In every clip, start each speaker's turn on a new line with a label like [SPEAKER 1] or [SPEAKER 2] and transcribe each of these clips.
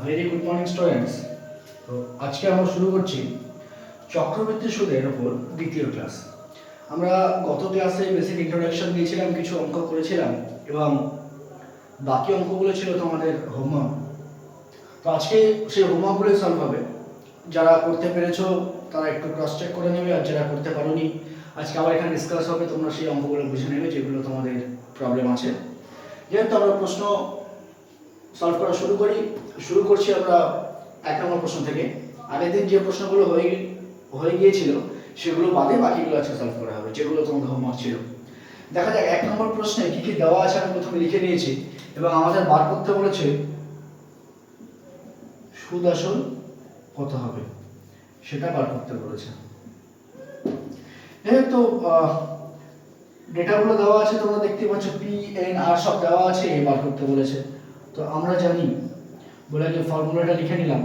[SPEAKER 1] Very good morning students. তো আজকে আমরা শুরু করছি চক্রবৃদ্ধি সুদের উপর দ্বিতীয় ক্লাস। আমরা গত ক্লাসে বেসিক ইন্ট্রোডাকশন দিয়েছিলাম, কিছু অঙ্ক করেছিলাম এবং বাকি অঙ্কগুলো ছিল তোমাদের হোমওয়ার্ক। তো আজকে সেই হোমওয়ার্কগুলোই সলভ হবে। যারা করতে পেরেছো তারা একটু ক্রস চেক করে নেবে, আর যারা করতে পারোনি আজকে আবার এখানে ডিসকাস হবে, তোমরা সেই অঙ্কগুলো বুঝে নেবে যেগুলো তোমাদের প্রবলেম আছে। যেহেতু আমরা প্রশ্ন সলভ করা শুরু করছি আমরা 1 নম্বর প্রশ্ন থেকে। আগের দিন যে প্রশ্নগুলো হয়ে গিয়েছিল সেগুলো বাদে বাকিগুলো আজকে সলভ করা হবে, যেগুলো তোমাদের হোমওয়ার্ক ছিল। দেখা যাক 1 নম্বর প্রশ্নে কি কি দেওয়া আছে। আমি প্রথমে লিখে নিয়েছি এবং আমাদের বার করতে বলেছে সুদ আসল কত হবে সেটা বার করতে বলেছে। তো ডেটাগুলো দেওয়া আছে, তোমরা দেখতে পাচ্ছ পি এন আর সব দেওয়া আছে, বার করতে বলেছে। তো আমরা জানি বলে যে ফর্মুলাটা লিখে নিলাম,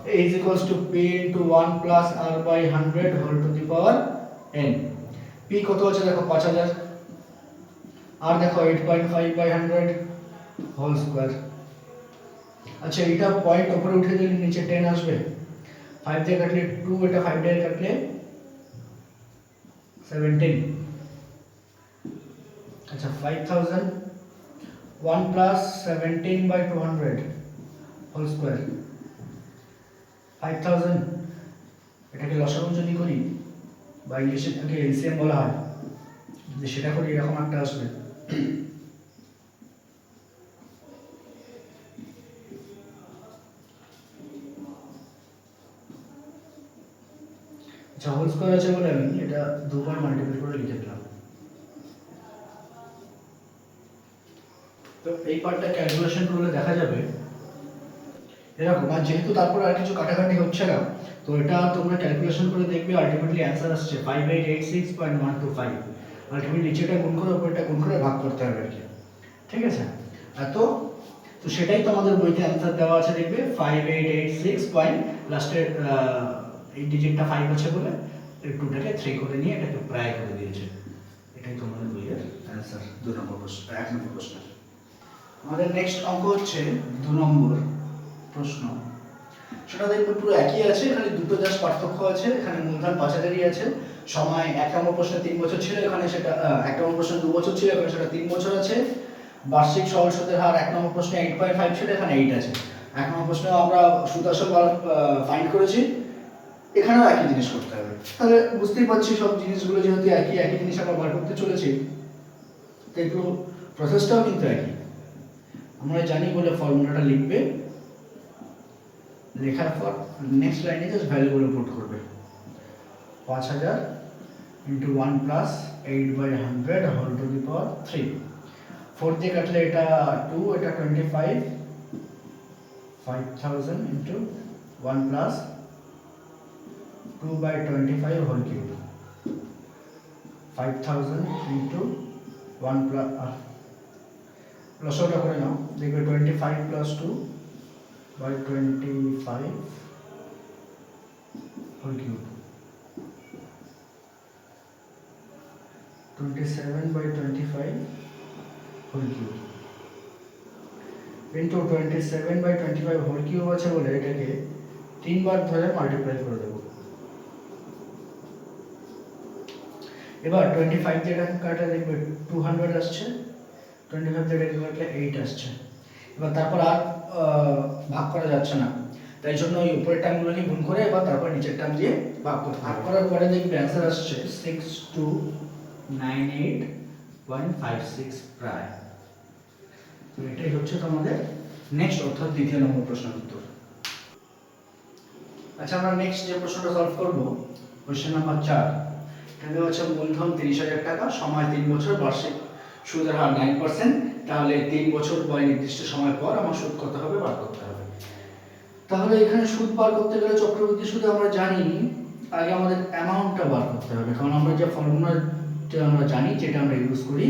[SPEAKER 1] a is equals to p into 1 plus r by 100 whole to the power n। p কত আছে দেখো 5000, r দেখো 8.5 by 100 হোল স্কয়ার। আচ্ছা, এটা পয়েন্ট উপরে উঠে দিলে নিচে 10 আসবে। 5 দিয়ে কাটলে 2, এটা 5 দিয়ে কাটলে 17। আচ্ছা, 5000 1 plus 17 by 200 হোল স্কয়ার। 5000 এটাকে লসাগু যদি করি বা ইংলিশে এটাকে এলসিএম বলা হয়, যদি সেটা করি এরকম একটা আসবে। আচ্ছা, হোল স্কয়ার আছে বলে আমি এটা দুবার মাল্টিপ্লাই করে লিখে দিলাম। তো এই পার্টটা ক্যালকুলেশন করলে দেখা যাবে এরকম। আর যেহেতু তারপর আর কিছু কাটাকাটি হচ্ছে না, তো এটা তোমরা ক্যালকুলেশন করে দেখবে আলটিমেটলি অ্যান্সার আসছে 5886.125। আলটিমেটলি নিচেটা গুণ করে উপরটা গুণ করে ভাগ করতে হবে আর কি, ঠিক আছে? তো সেটাই তোমাদের বইতে অ্যান্সার দেওয়া আছে, দেখবে 5886 পয়েন্ট লাস্টের এই ডিজিটটা 5 আছে বলে 2টাকে 3 করে নিয়ে এটাকে প্রায় করে দিয়েছে। এটাই তোমাদের বইয়ের অ্যান্সার 2 নম্বর প্রশ্ন। 1 নম্বর প্রশ্ন আমাদের নেক্সট অঙ্ক হচ্ছে 2 নম্বর প্রশ্ন। সেটা দেখবে পুরো একই আছে, এখানে দুটো জাস্ট পার্থক্য আছে। এখানে মূলধন 5000ই আছে, সময় 1 নম্বর প্রশ্নে 3 বছর ছিল, এখানে সেটা 1 নম্বর প্রশ্নে 2 বছর ছিল, এখানে সেটা 3 বছর আছে। বার্ষিক সরল সুদের হার 1 নম্বর প্রশ্নে 8.5 ছিল, এখানে 8 আছে। 1 নম্বর প্রশ্নে আমরা সুদ আসল ফাইন্ড করেছি, এখানেও একই জিনিস করতে হবে। তাহলে বুঝতেই পারছি সব জিনিসগুলো যেহেতু একই জিনিস আমরা বার করতে চলেছি, তো একটু প্রসেসটাও কিন্তু একই। আমরা জানি বলে ফর্মুলাটা লিখবে, লেখার পর নেক্সট লাইনে জাস্ট ভ্যালুগুলো পুট করবে। 5000 into 1 plus 8 by 100 whole to the power 3। 4 দিয়ে কাটলে এটা 2, এটা 25। 5000 into 1 plus 2 by 25 whole cube। 5000 into 1 plus লসাগুটা করে নাও, দেখবে 25 plus 2 by 25 whole cube। 27 by 25 whole cube into 27 by 25 whole cube আছে বলে এটাকে 3 বার ধরে মাল্টিপ্লাই করে দেব। এবার 25 দিয়ে কাটা দেখবে 200 আসছে, 25 দিয়ে কাটলে 8 আসছে। এবার তারপর আর ভাগ করা যাচ্ছে না, তাই জন্য এই উপরের টার্মগুলোকে গুণ করে এবার তারপর নিচের টার্ম দিয়ে ভাগ করতে ভাগ করার পরে দেখবে অ্যান্সার আসছে 6298.56 প্রায়। তো এটাই হচ্ছে তোমাদের নেক্সট অর্থাৎ 2 নম্বর প্রশ্নের উত্তর। আচ্ছা, আমরা নেক্সট যে প্রশ্নটা সলভ করব কোশ্চেন নাম্বার 4। এখানে হচ্ছে মূলধন 30000 টাকা, সময় 3 বছর, বার্ষিক সুদের হার 9%। তাহলে 3 বছর বা নির্দিষ্ট সময় পর আমার সুদ কত হবে বার করতে হবে। তাহলে এখানে সুদ বার করতে গেলে চক্রবৃদ্ধি সুদে আমরা জানি আগে আমাদের অ্যামাউন্টটা বার করতে হবে, কারণ আমরা যে ফর্মুলাটা আমরা জানি যেটা আমরা ইউজ করি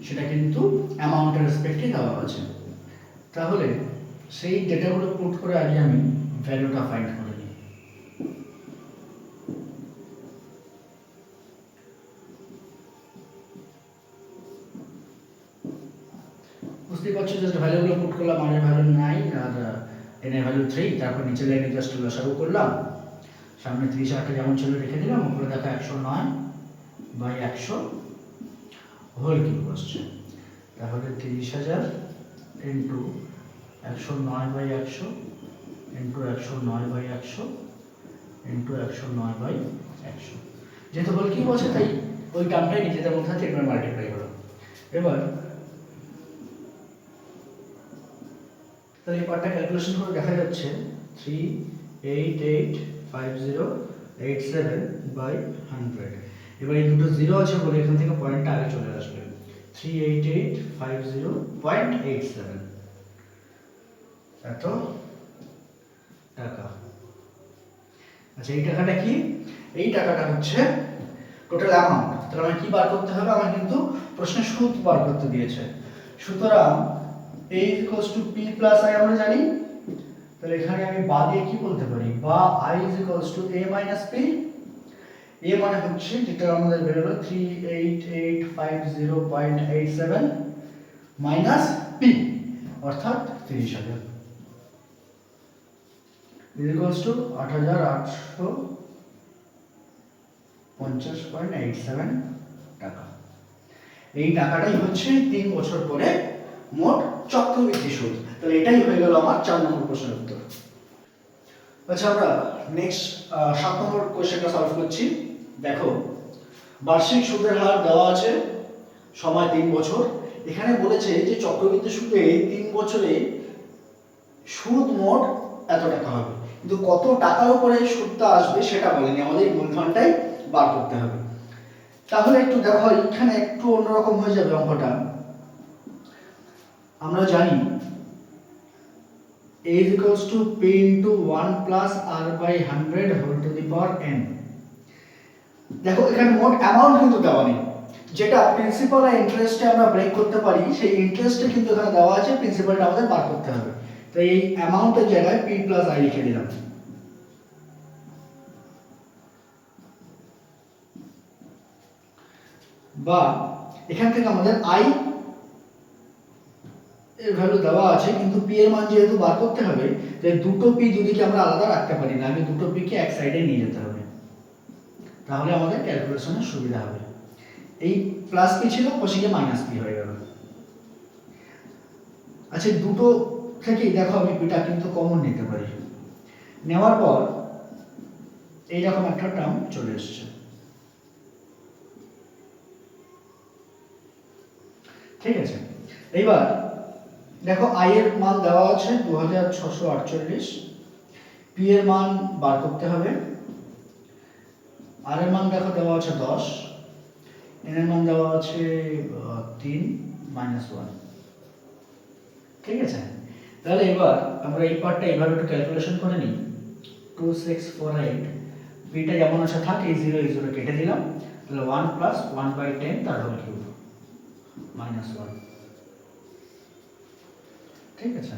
[SPEAKER 1] সেটা কিন্তু অ্যামাউন্টের রেসপেক্টে দেওয়া আছে। তাহলে সেই ডেটাগুলো পুট করে আগে আমি ভ্যালুটা ফাইন্ড করে নিই। বুঝতেই পারছো জাস্ট ভ্যালুগুলো পুট করলাম, আর ভ্যালু নাই আর 10 এর ভ্যালু 3, তারপর নিচের লাইনে জাস্ট লসাগু করলাম, সামনে 30,000টা যেমন ছিল রেখে দিলাম, উপরে দেখো 109/100 হোল কিউব আসছে। তাহলে 30,000 ইন্টু 109/100 ইন্টু 109/100 ইন্টু 109/100, যেহেতু হোল কিউব আছে তাই ওই টার্মটাই নিজেদের মধ্যে আছে, একবার মাল্টিপ্লাই হলো। এবার তাহলে এই পার্টটা ক্যালকুলেশন করে দেখা যাচ্ছে 3885087/100। এবার এই দুটো জিরো আছে বলে এখান থেকে পয়েন্টটা আগে চলে আসবে, 38850.87 এত টাকা। আচ্ছা, এই টাকাটা কি? এই টাকাটা হচ্ছে টোটাল অ্যামাউন্ট। তাহলে আমার কি বার করতে হবে? আমার কিন্তু প্রশ্নে সুদ বার করতে দিয়েছে। সুতরাং a equals to p plus i আমরা জানি, তাহলে এখানে আমি বা দিয়ে কি বলতে পারি? বা i is equals to a minus p। a মানে হচ্ছে যেটা আমাদের বের হলো 38850.87 মাইনাস p অর্থাৎ 30,000 is equals to 8,850.87 টাকা। এই টাকাটাই হচ্ছে 3 বছর পরে মোট চক্রবৃদ্ধি সুদ। তাহলে এটাই হয়ে গেল আমার 4 নম্বর প্রশ্নের উত্তর। আচ্ছা, আমরা নেক্সট 7 নম্বর কোশ্চেনটা সলভ করছি। দেখো, বার্ষিক সুদের হার দেওয়া আছে, সময় 3 বছর। এখানে বলেছে যে চক্রবৃদ্ধি সুদে 3 বছরে সুদ মোট এত টাকা হবে, কিন্তু কত টাকার উপরে সুদটা আসবে সেটা বলেনি, আমাদের এই মূলধনটাই বার করতে হবে। তাহলে একটু দেখো, এখানে একটু অন্যরকম হয়ে যাবে অঙ্কটা। আমরা জানি a is equals to p into 1 plus r by 100 whole to the power n। দেখো, এখানে মোট অ্যামাউন্ট কিন্তু দেওয়া নেই, যেটা প্রিন্সিপাল আর ইন্টারেস্টে আমরা ব্রেক করতে পারি সেই ইন্টারেস্টে কিন্তু এখানে দেওয়া আছে, প্রিন্সিপালটা আমাদের বার করতে হবে। তো এই অ্যামাউন্টের জায়গায় p plus i লিখে দিলাম। বা এখান থেকে আমাদের i এর ভ্যালু দেওয়া আছে, কিন্তু p এর মান যেহেতু বার করতে হবে, তাই দুটো p দুদিকে আমরা আলাদা রাখতে পারি না, আগে দুটো p কে এক সাইডে নিয়ে যেতে হবে, তাহলে আমাদের ক্যালকুলেশনের সুবিধা হবে। এই প্লাস p ছিল, পাশে মাইনাস p হয়ে গেল। আচ্ছা, দুটো থেকেই দেখো আমি পিটা কিন্তু কমন নিতে পারি, নেওয়ার পর এইরকম একটা টার্ম চলে এসছে। ঠিক আছে, এইবার দেখো i এর মান দেওয়া আছে 2648, p এর মান বার করতে হবে, r এর মান দেখো দেওয়া আছে 10, n এর মান দেওয়া আছে 3 - 1। ঠিক আছে, তাহলে এবার আমরা এই পার্টটা এইভাবে একটু ক্যালকুলেশন করে নিই। 2648, পিটা যেমন আছে থাকে, এই 0 কেটে দিলাম, তাহলে 1 plus 1/10 তার হোল কিউব -1। ঠিক আছে,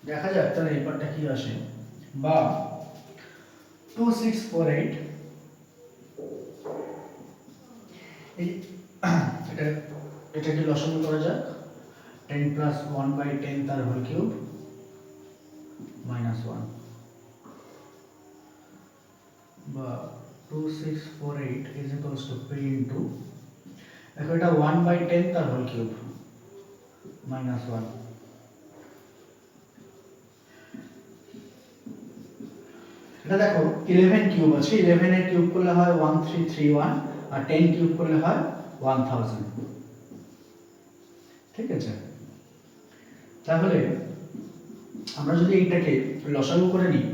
[SPEAKER 1] দেখা যাক তাহলে এই পার্টটা কি আসে। বা 2648, এটাকে লসাগু করা যাক, 10 plus 1/10 তার হোল কিউব -1। বা 2648 is equals to p into, এখন এটা 1/10 তার হোল কিউব -1। এটা দেখো 11 কিউব আছে, 11 এর কিউব করলে হয় 1331, আর 10 কিউব করলে হয় 1000। ঠিক আছে, তাহলে আমরা যদি এইটাকে লসাগু করে নিই,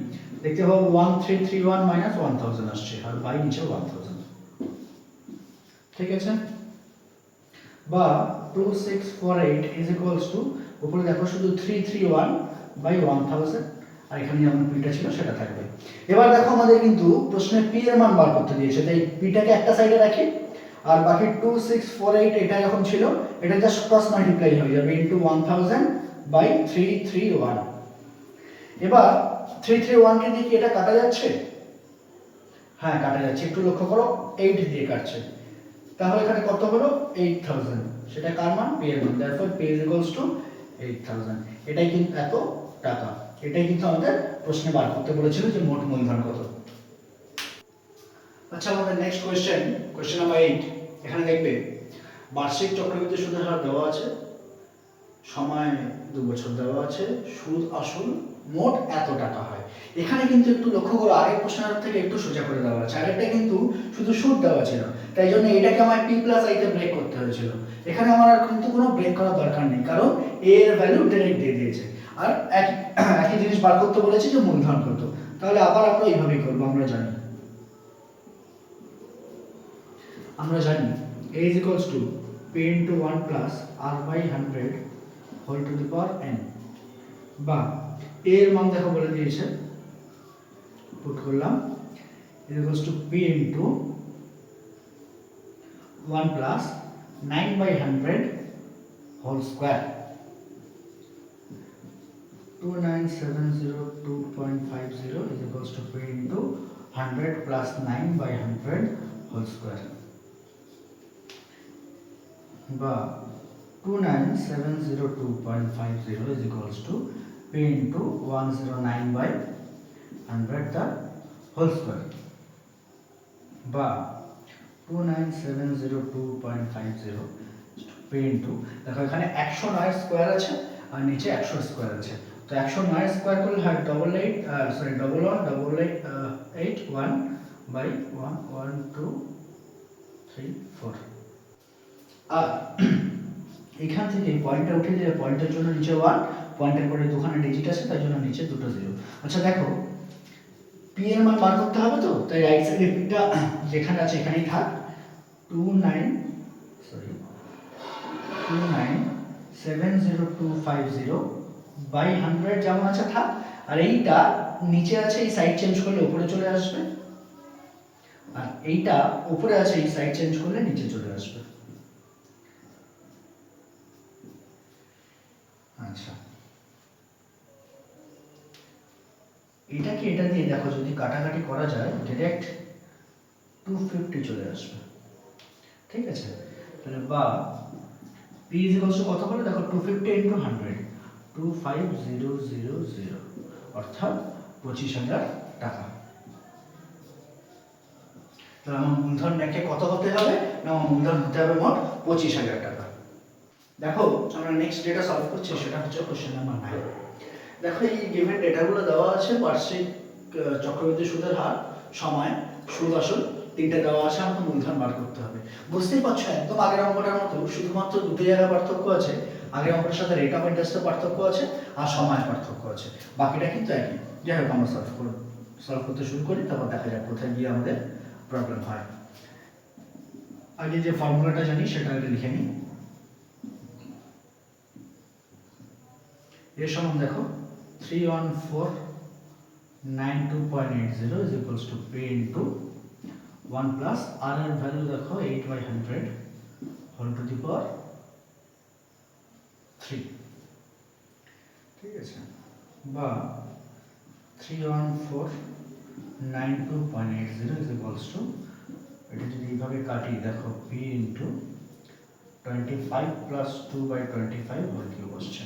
[SPEAKER 1] দেখতে পাবো 1331 - 1000 আসছে, আর বাই নিচে 1000। ঠিক আছে, বা 2648 is equals to, উপরে দেখো শুধু 331/1000, আর এখানে যেমন পিটা ছিল সেটা থাকবে। এবার দেখো আমাদের কিন্তু প্রশ্নে p এর মান বার করতে দিয়েছে, তাই পিটাকে একটা সাইডে রাখি, আর বাকি 2648 এটা যখন ছিল এটা জাস্ট ক্রস মাল্টিপ্লাই হয়ে যাবে ইনটু 1000/331। এবার 331 কে দিয়ে কি এটা কাটা যাচ্ছে? হ্যাঁ, কাটা যাচ্ছে, একটু লক্ষ্য করো 8 দিয়ে কাটছে, তাহলে এখানে কত হলো 8000, সেটা কার মান? p এর মান। therefore p is equals to 8000, এটাই কিন্তু এত টাকা। এটাই কিন্তু আমাদের প্রশ্নে বার করতে বলেছিল যে মোট মূলধন কত। আচ্ছা, আমাদের নেক্সট কোশ্চেন নাম্বার 8। এখানে দেখবে বার্ষিক চক্রবৃদ্ধি সুদের হার দেওয়া আছে, সময় 2 বছর দেওয়া আছে, সুদ আসল মোট এত টাকা হয়। এখানে কিন্তু একটু লক্ষ্য করো, আগের প্রশ্নের থেকে একটু সোজা করে দেওয়া আছে। আগেরটা কিন্তু শুধু সুদ দেওয়া ছিল, তাই জন্য এটাকে আমার p প্লাস i তে ব্রেক করতে হয়েছিল। এখানে আমার আর কিন্তু কোনো ব্রেক করার দরকার নেই, কারণ a এর ভ্যালু ডাইরেক্ট দিয়ে দিয়েছে। আর একই জিনিস বার করতে বলেছে যে মূলধন কত। তাহলে আবার আমরা এইভাবেই করব। আমরা জানি a is equals to p into 1 plus r by 100 whole to the power n, বা a এর মান দেখো বলে দিয়েছে, পুট করলাম is equals to p into 1 plus 9 by 100 whole square, 29702.50 is equals to p into 100 plus 9 by 100 whole square, বা 29702.50 is equals to p into 109 by 100 the whole square, বা 29702.50 p into, দেখো এখানে 109 স্কয়ার আছে আর নিচে 100 square আছে, তো 109 square করলে হয় 1181 by 1 1 2 3 4। আর এখান থেকে পয়েন্টটা উঠে দিলে পয়েন্টের জন্য নিচে 1, পয়েন্টের পরে দুখানা ডিজিট আছে তাই জন্য নিচে দুটো 0। আচ্ছা দেখো p এর মান বার করতে হবে, তো তাই রাইট সাইডে p টা যেখানে আছে এখানেই থাক, 2970250 বাই 100 যেমন আছে থাক, আর এইটা নিচে আছে এই সাইড চেঞ্জ করলে উপরে চলে আসবে, আর এইটা উপরে আছে এই সাইড চেঞ্জ করলে নিচে চলে আসবে। আচ্ছা, এটাকে এটা দিয়ে দেখো যদি কাটাকাটি করা যায় ডাইরেক্ট 250 চলে আসবে, ঠিক আছে। তাহলে বা p is equals to কত হলো দেখো, 250 into 100, 25000, অর্থাৎ 25000 টাকা। তাহলে আমার মূলধন ব্যাংকে কত হতে হবে না, আমার মূলধন হতে হবে মোট 25000 টাকা। দেখো আমরা নেক্সট ডেটা সলভ করছি, সেটা হচ্ছে কোশ্চেন নাম্বার 9। দেখো এই গিভেন ডেটাগুলো দেওয়া আছে, বার্ষিক চক্রবৃদ্ধি সুদের হার, সময়, সুদ আসল তিনটে দেওয়া আছে, আমাকে মূলধন বার করতে হবে। বুঝতেই পারছো একদম আগের অঙ্কটার মতো, শুধুমাত্র দুটো জায়গায় পার্থক্য আছে। আগের অঙ্কটার সাথে রেট অফ ইন্টারেস্টের পার্থক্য আছে আর সময়ের পার্থক্য আছে, বাকিটা কিন্তু একই। যাই হোক আমরা সলভ করতে শুরু করি, তারপর দেখা যাক কোথায় গিয়ে আমাদের প্রবলেম হয়। আগে যে ফর্মুলাটা জানি সেটা আগে লিখে নিই। এর সমান দেখো 31492.80 is equals to p into 1 plus r এর ভ্যালু দেখো 8 by 100 whole to the power 3, ঠিক আছে, বা 31492.80 is equals to, এটা যদি এইভাবে কাটি দেখো p into 25 plus 2 by 25 whole cube আসছে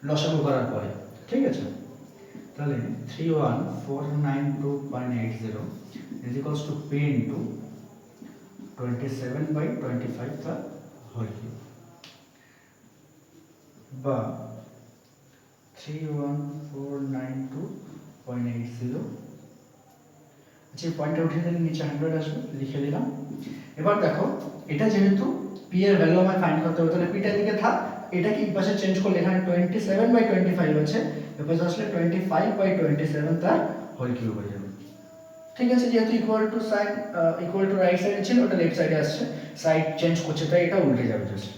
[SPEAKER 1] লসাগু করার পরে, ঠিক আছে। তাহলে 31492.80 is equals to p into 27 by 25 the whole cube, বা 31492.80। আচ্ছা পয়েন্টটা উঠিয়ে দিলে নিচে 100 আসবে, লিখে দিলাম। এবার দেখো এটা যেহেতু p এর ভ্যালু আমায় ফাইন্ড করতে হবে, তাহলে p টার দিকে থাক, এটা কি পাশে চেঞ্জ করলে এখানে 27 by 25 আছে, এবার আসলে 25 by 27 তার হোল কিউব হয়ে যাবে, ঠিক আছে। যেহেতু equal to sign equal to right সাইডে ছিল, ওটা লেফট সাইডে আসছে, সাইড চেঞ্জ করছে তাই এটা উল্টে যাবে জাস্ট,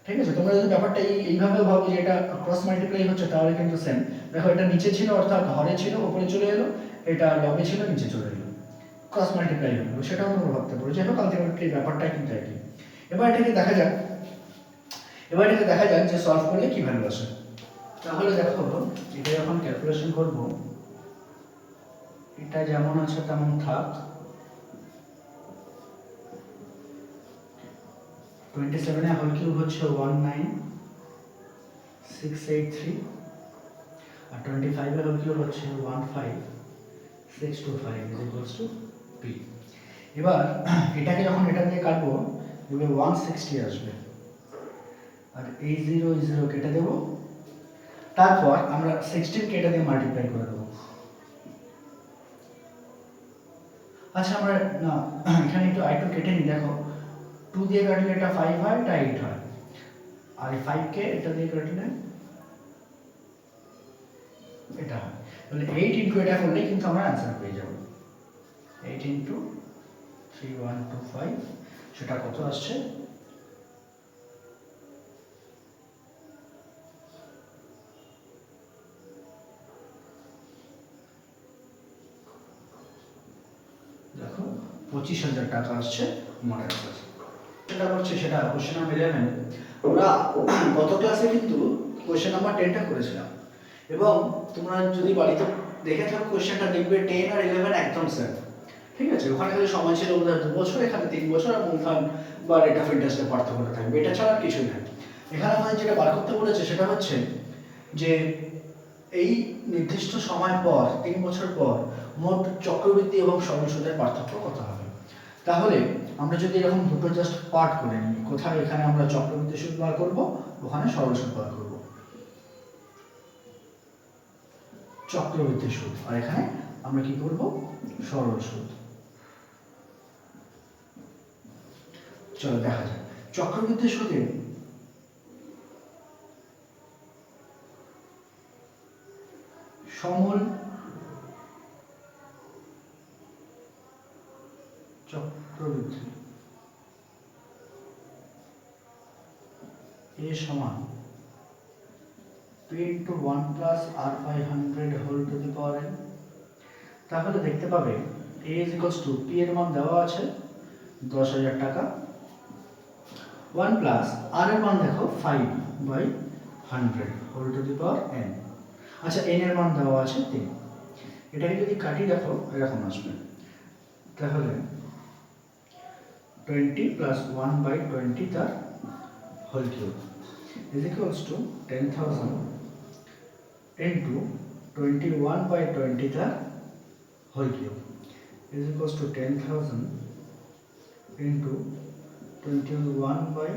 [SPEAKER 1] ঠিক আছে। তোমরা যদি ব্যাপারটা এইভাবে ভাবো যে এটা ক্রস মাল্টিপ্লাই হচ্ছে, তাহলে কিন্তু সেম। দেখো এটা নিচে ছিল অর্থাৎ হরে ছিল উপরে চলে এলো, এটা লবে ছিল নিচে চলে এলো, ক্রস মাল্টিপ্লাই হলো, সেটাও তোমরা ভাবতে পারো। যাই হোক আলটিমেটলি ব্যাপারটা কিন্তু একই। এবার এটাকে দেখা যাক যে সলভ করলে কি ভ্যালু আসে। তাহলে দেখো এটা যখন ক্যালকুলেশন করব, এটা যেমন আছে তেমন থাক, 27 এর হোল কিউব হচ্ছে 19 683 আর 25 এর কি হচ্ছে 15625 ইজ ইকুয়ালস টু পি। এবার এটাকে যখন এটা দিয়ে কাটবো দেখবে 160 আসবে, আর এই 0 কেটে দেব, তারপর আমরা 16 কে এটা দিয়ে মাল্টিপ্লাই করে দেবো। আচ্ছা আমরা না এখানে একটু আই টু কেটে নিই, দেখো 2 দিয়ে কাটলে এটা 5 হয়, এটা 8 হয়, আর এই 5 কে এটা দিয়ে কাটলে এটা হয়। তাহলে 8 ইনটু এটা করলে কিন্তু আমরা आंसर পেয়ে যাব। 8 ইনটু 3125 সেটা কত আসছে? দেখো 25,000 টাকা আসছে আমার आंसर। সেটা হচ্ছে সেটা কোশ্চেন নাম্বার 11। আমরা গত ক্লাসে কিন্তু কোশ্চেন নাম্বার 10 টা করেছিলাম, এবং তোমরা যদি বাড়িতে দেখে থাকো কোশ্চেনটা দেখবে 10 আর 11 একদম সেম, ঠিক আছে? ওখানে খালি সময় ছিল ওদের 2 বছর, এখানে 3 বছর, আর মূলধন বা রেট অফ ইন্টারেস্টের পার্থক্যটা থাকবে, এটা ছাড়া আর কিছুই নাই। এখানে আমাদের যেটা বার করতে বলেছে সেটা হচ্ছে যে এই নির্দিষ্ট সময় পর 3 বছর পর মোট চক্রবৃদ্ধি এবং সরল সুদের পার্থক্য কত হবে। তাহলে আমরা যদি এরকম দুটো জাস্ট পার্ট করে নিই, কোথায় এখানে আমরা চক্রবৃদ্ধি সুদ বার করব, ওখানে সরল সুদ বার করব, চক্রবৃদ্ধি সুদ, আর এখানে আমরা কি করব, সরল সুদ। চলো দেখা যাক চক্রবৃদ্ধি সুদে সমূল চক্রবৃদ্ধি a সমান p into 1 plus r500 whole to the power n। তাহলে দেখতে পাবে a is equals to p এর মান দেওয়া আছে 10,000 টাকা, 1 plus r এর মান দেখো 5/100 whole to the power n। আচ্ছা n এর মান দেওয়া আছে 3। এটাকে যদি কাটি দেখো এরকম আসবে, তাহলে 20 plus 1/20 তার whole cube is equals to 10,000 into 21/20 তার whole cube is equals to 10,000 into 21 by,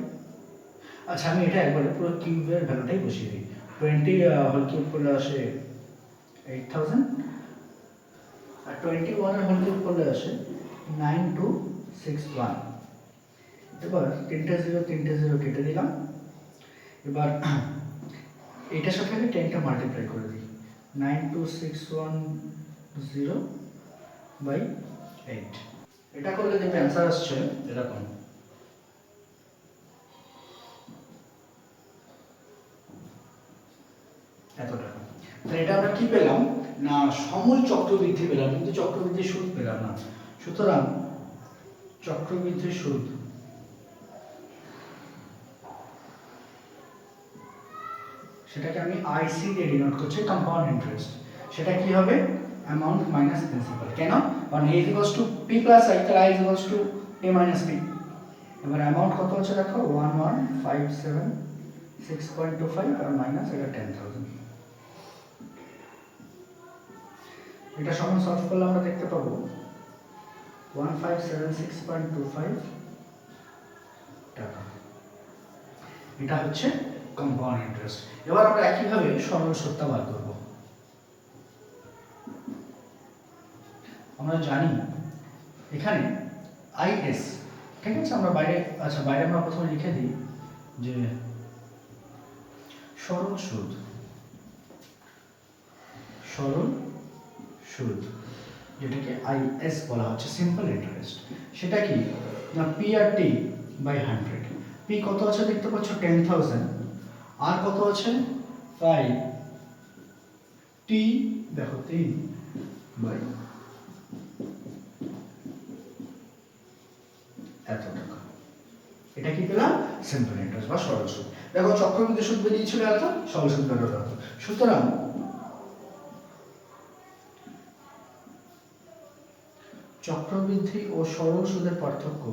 [SPEAKER 1] আচ্ছা আমি এটা একবারে পুরো কিউবের ভ্যালুটাই বসিয়ে দিই। 20 হোল কিউব করলে আসে 8000, আর 21 এর হোল কিউব করলে আসে 9261। এবার তিনটে জিরো কেটে দিলাম, এবার এটার সাথে আমি 10টা মাল্টিপ্লাই করে দিই, 92610 বাই 8। এটা করলে দেখবে অ্যান্সার আসছে এরকম। এত টাকা। তাহলে এটা আমরা কি পেলাম না, সমূল চক্রবৃদ্ধি পেলাম, কিন্তু চক্রবৃদ্ধি সুদ পেলাম না। সুতরাং চক্রবৃদ্ধি সুদ সেটাকে আমি আইসি দিয়ে ডিনোট করছি, কম্পাউন্ড ইন্টারেস্ট। সেটা কি হবে, অ্যামাউন্ট মাইনাস প্রিন্সিপাল। কেন, কারণ a equals to p plus i, তার i equals to a minus p। এবার অ্যামাউন্ট কত হচ্ছে দেখো 11576.25 আর মাইনাস এটা 10,000। এটা সমান সলভ করলে আমরা দেখতে পাবো 1576.25 টাকা। এটা হচ্ছে কম্পাউন্ড ইন্টারেস্ট। এবার আমরা একইভাবে সরল সুদটা বার করব। আমরা জানি এখানে আইএস, ঠিক আছে? আমরা বাইরে, আচ্ছা বাইরে আমরা প্রথমে লিখে দিই যে সরল সুদ, সরল সুদ যেটাকে আইএস বলা হচ্ছে, সিম্পল ইন্টারেস্ট। সেটা কি না, P R T by 100। P কত আছে দেখতে পাচ্ছ 10,000, আর কত আছে 5, টি দেখো 3 বাই এত টাকা। এটা কি পেলাম, সিম্পল ইন্টারেস্ট বা সরল সুদ। দেখো চক্রবৃদ্ধি সুদ বেরিয়েছিল এত, সরল সুদ বেরোলো এত। সুতরাং চক্রবৃদ্ধি ও সরল সুদের পার্থক্য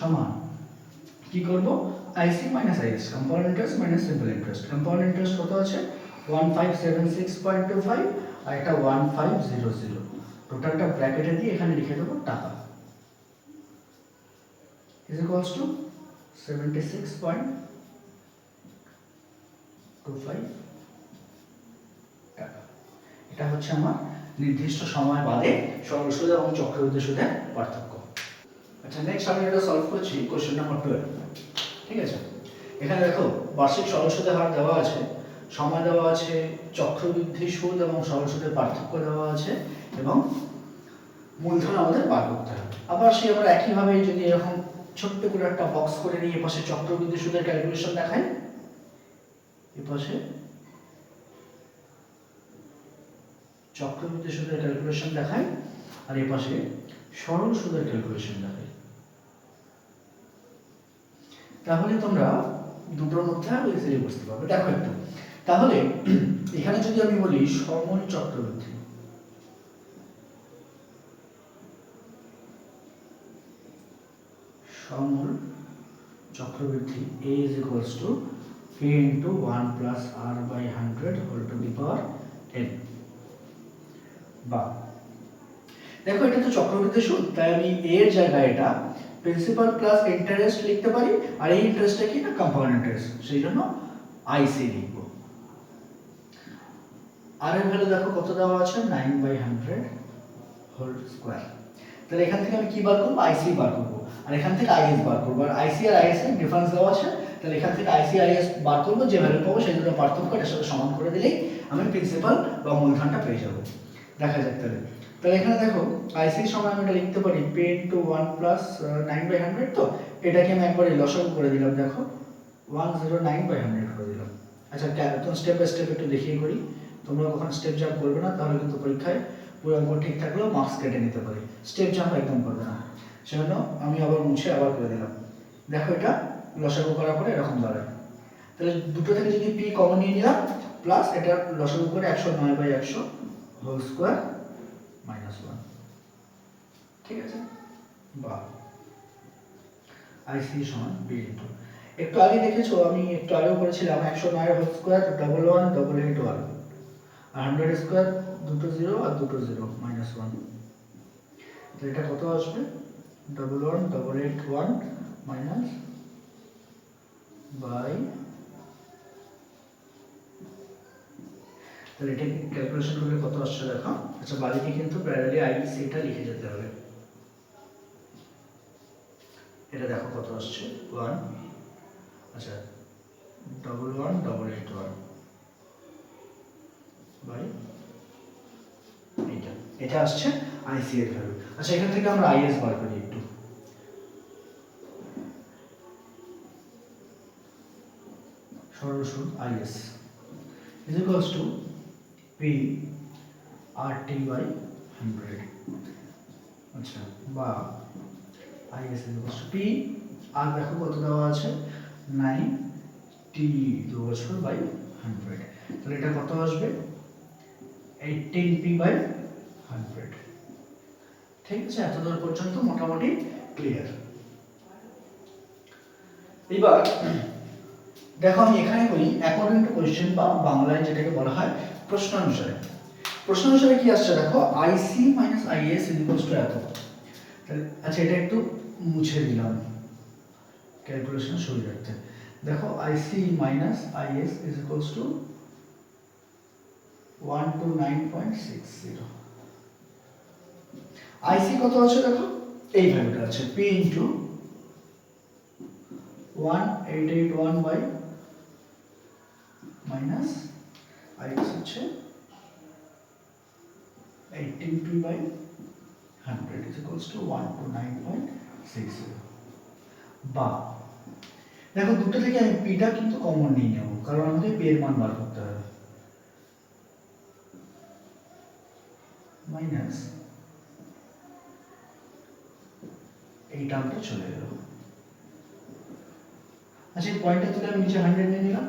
[SPEAKER 1] সমান কি করব, IC minus IS, compound interest minus simple interest. Compound interest কত আছে 1576.25 আর এটা 1500, টোটালটা ব্র্যাকেটে দিয়ে এখানে লিখে দেবো টাকা is equals to 76.25 টাকা। এটা হচ্ছে আমার নির্দিষ্ট সময় বাদে সরল সুদ এবং চক্রবৃদ্ধি সুদের পার্থক্য। আচ্ছা, নেক্সট আমি এটা সলভ করছি কোশ্চেন নাম্বার 12। ঠিক আছে, এখানে দেখো বার্ষিক সরল সুদের হার দেওয়া আছে, সময় দেওয়া আছে, চক্রবৃদ্ধি সুদ এবং সরল সুদের পার্থক্য দেওয়া আছে এবং মূলধন আমাদের বার করতে হবে। আবার সেই আমরা একইভাবে যদি এরকম ছোট্ট করে একটা বক্স করে নিয়ে এপাশে চক্রবৃদ্ধি সুদের ক্যালকুলেশন দেখাই, এপাশে চক্রবৃদ্ধি সুদের ক্যালকুলেশন দেখাই আর এপাশে সরল সুদের ক্যালকুলেশন দেখাই, তাহলে তোমরা দুটোর মধ্যে আরো ইজিলি বুঝতে পারবে। দেখো একটু, তাহলে এখানে যদি আমি বলি সময় চক্রবৃদ্ধি, সময় চক্রবৃদ্ধি A is equals to P into 1 plus R by 100 whole to the power n। বা দেখো এটা তো চক্রবৃদ্ধি সুদ, তাই আমি এর জায়গায় এটা প্রিন্সিপাল প্লাস ইন্টারেস্ট লিখতে পারি, আর এই ইন্টারেস্টটা কি না কম্পাউন্ড ইন্টারেস্ট, সেই জন্য আইসি লিখব। আর এর ভ্যালু দেখো কত দেওয়া আছে 9/100 হোল স্কয়ার। তাহলে এখান থেকে আমি কি বার করব, আইসি বার করব, আর এখান থেকে আইএস বার করব। আর আইসি আর আইএস এর ডিফারেন্স দেওয়া আছে, তাহলে এখান থেকে আইসি আইএস বার করব, যে ভ্যালু পাবো সেই দুটো পার্থক্য এর সাথে সমান করে দিলেই আমি প্রিন্সিপাল বা মূলধনটা পেয়ে যাব। দেখা যাক তাহলে এখানে দেখো আইসি সমান আমি এটা লিখতে পারি পি ইনটু 1 প্লাস 9/100, তো এটাকে আমি একবারে লসাগু করে দিলাম, দেখো 109/100 করে দিলাম। আচ্ছা, তো স্টেপ বাই স্টেপ একটু দেখিয়ে করি, তোমরা কখন স্টেপ জাম্প করবে না, তাহলে কিন্তু পরীক্ষায় পুরো অঙ্ক ঠিক থাকলেও মার্কস কেটে নিতে পারে। স্টেপ জাম্প একদম করবে না, সেজন্য আমি আবার মুছে আবার করে দিলাম। দেখো এটা লসাগু করার পরে এরকম দাঁড়ায়। তাহলে দুটো থেকে যদি পি কমন নিয়ে নিলাম, প্লাস এটা লসাগু করে 109/100 হোল স্কয়ার -1। ঠিক আছে, বা আইসি সমান পি ইনটু, একটু আগে দেখেছো আমি একটু আগেও করেছিলাম 109 হোল স্কয়ার 118881 আর 100 স্কয়ার দুটো 0 আর দুটো 0 -1। তো এটা কত আসবে 11881 মাইনাস বাই, তাহলে এটা ক্যালকুলেশন করলে কত আসছে দেখো। আচ্ছা, বাদিকে কিন্তু প্যারালালি আইসিটা লিখে যেতে হবে। এটা দেখো কত আসছে 1, আচ্ছা 11881 বাই এটা আসছে আইসি এর ভ্যালু। আচ্ছা, এখান থেকে আমরা আইএস বার করি একটু। সরল সুদ is is equals to P RT by 100। আচ্ছা, বা is is equals to P, আর দেখো কত দেওয়া আছে 9T বছর by 100, তাহলে এটা কত আসবে 18P by 100। ঠিক আছে, এতদূর পর্যন্ত মোটামুটি ক্লিয়ার। এবার দেখো আমি এখানে বলি অ্যাকর্ডিং টু কোশ্চেন বা বাংলায় যেটাকে বলা হয় প্রশ্ন অনুসারে। প্রশ্ন অনুসারে কি আসছে দেখো IC minus IS equals to এত। আচ্ছা, এটা একটু মুছে দিলাম ক্যালকুলেশন সুবিধার্থে। দেখো IC minus IS equals to 129.60। IC কত আছে দেখো, এই ভ্যালুটা আছে P into 1881 by minus IS হচ্ছে 18p by 100 is equals to 129.60। বা দেখো দুটো থেকে আমি পিটা কিন্তু কমন নিয়ে নেব, কারণ আমাদের পি এর মান বার করতে হবে, মাইনাস এই টার্মটা চলে গেল। আচ্ছা, এই পয়েন্টটা তুলে আমি নিচে 100 নিয়ে নিলাম,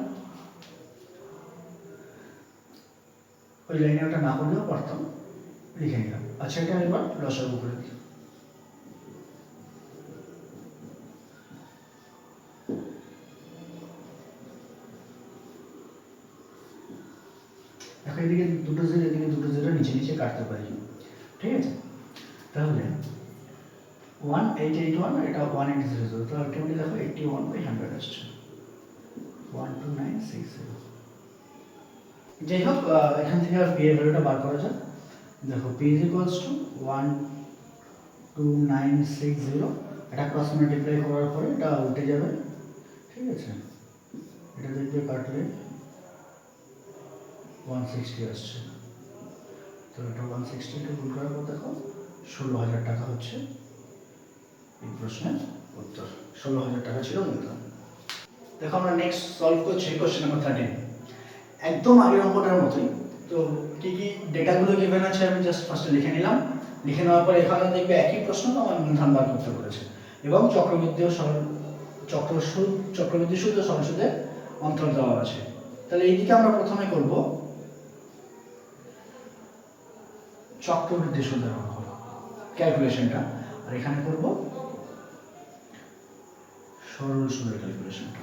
[SPEAKER 1] ওই লাইনে ওটা না করলেও পারতাম, লিখে নিলাম। আচ্ছা, এটা এবার লসাগু করে দিই। দেখো এদিকে দুটো জিরো, এদিকে দুটো জিরো, নিচে নিচে কাটতে পারি, ঠিক আছে। তাহলে 1881 এটা 1800, তো আলটিমেটলি দেখো 81/100 আসছে, 12960। যাই হোক, এখান থেকে আর পি এর ভ্যালুটা বার করা যাক। দেখো পি ইজ ইকুয়ালস টু 12960, এটা ক্রস মাল্টিপ্লাই করার পরে এটা উল্টে যাবে, ঠিক আছে। এটা দেখবে কাটলে 160 আসছে, তো এটা 160 কে গুণ করার পর দেখো 16,000 টাকা হচ্ছে এই প্রশ্নের উত্তর। 16,000 টাকা ছিল মূলধন। দেখো আমরা নেক্সট সলভ করছি কোশ্চেন নাম্বার 13, একদম আগের অঙ্কটার মতোই। তো কি কি ডেটাগুলো গিভেন আছে আমি জাস্ট ফার্স্টে লিখে নিলাম। লিখে নেওয়ার পরে এখানে দেখবে একই প্রশ্ন আমার মূলধন বার করতে বলেছে, এবং চক্রবৃদ্ধি সুদ ও সরল সুদের অন্তর দেওয়া আছে। তাহলে এইদিকে আমরা প্রথমে করব চক্রবৃদ্ধি সুদের অঙ্ক ক্যালকুলেশনটা, আর এখানে করব সরল সুদের ক্যালকুলেশনটা।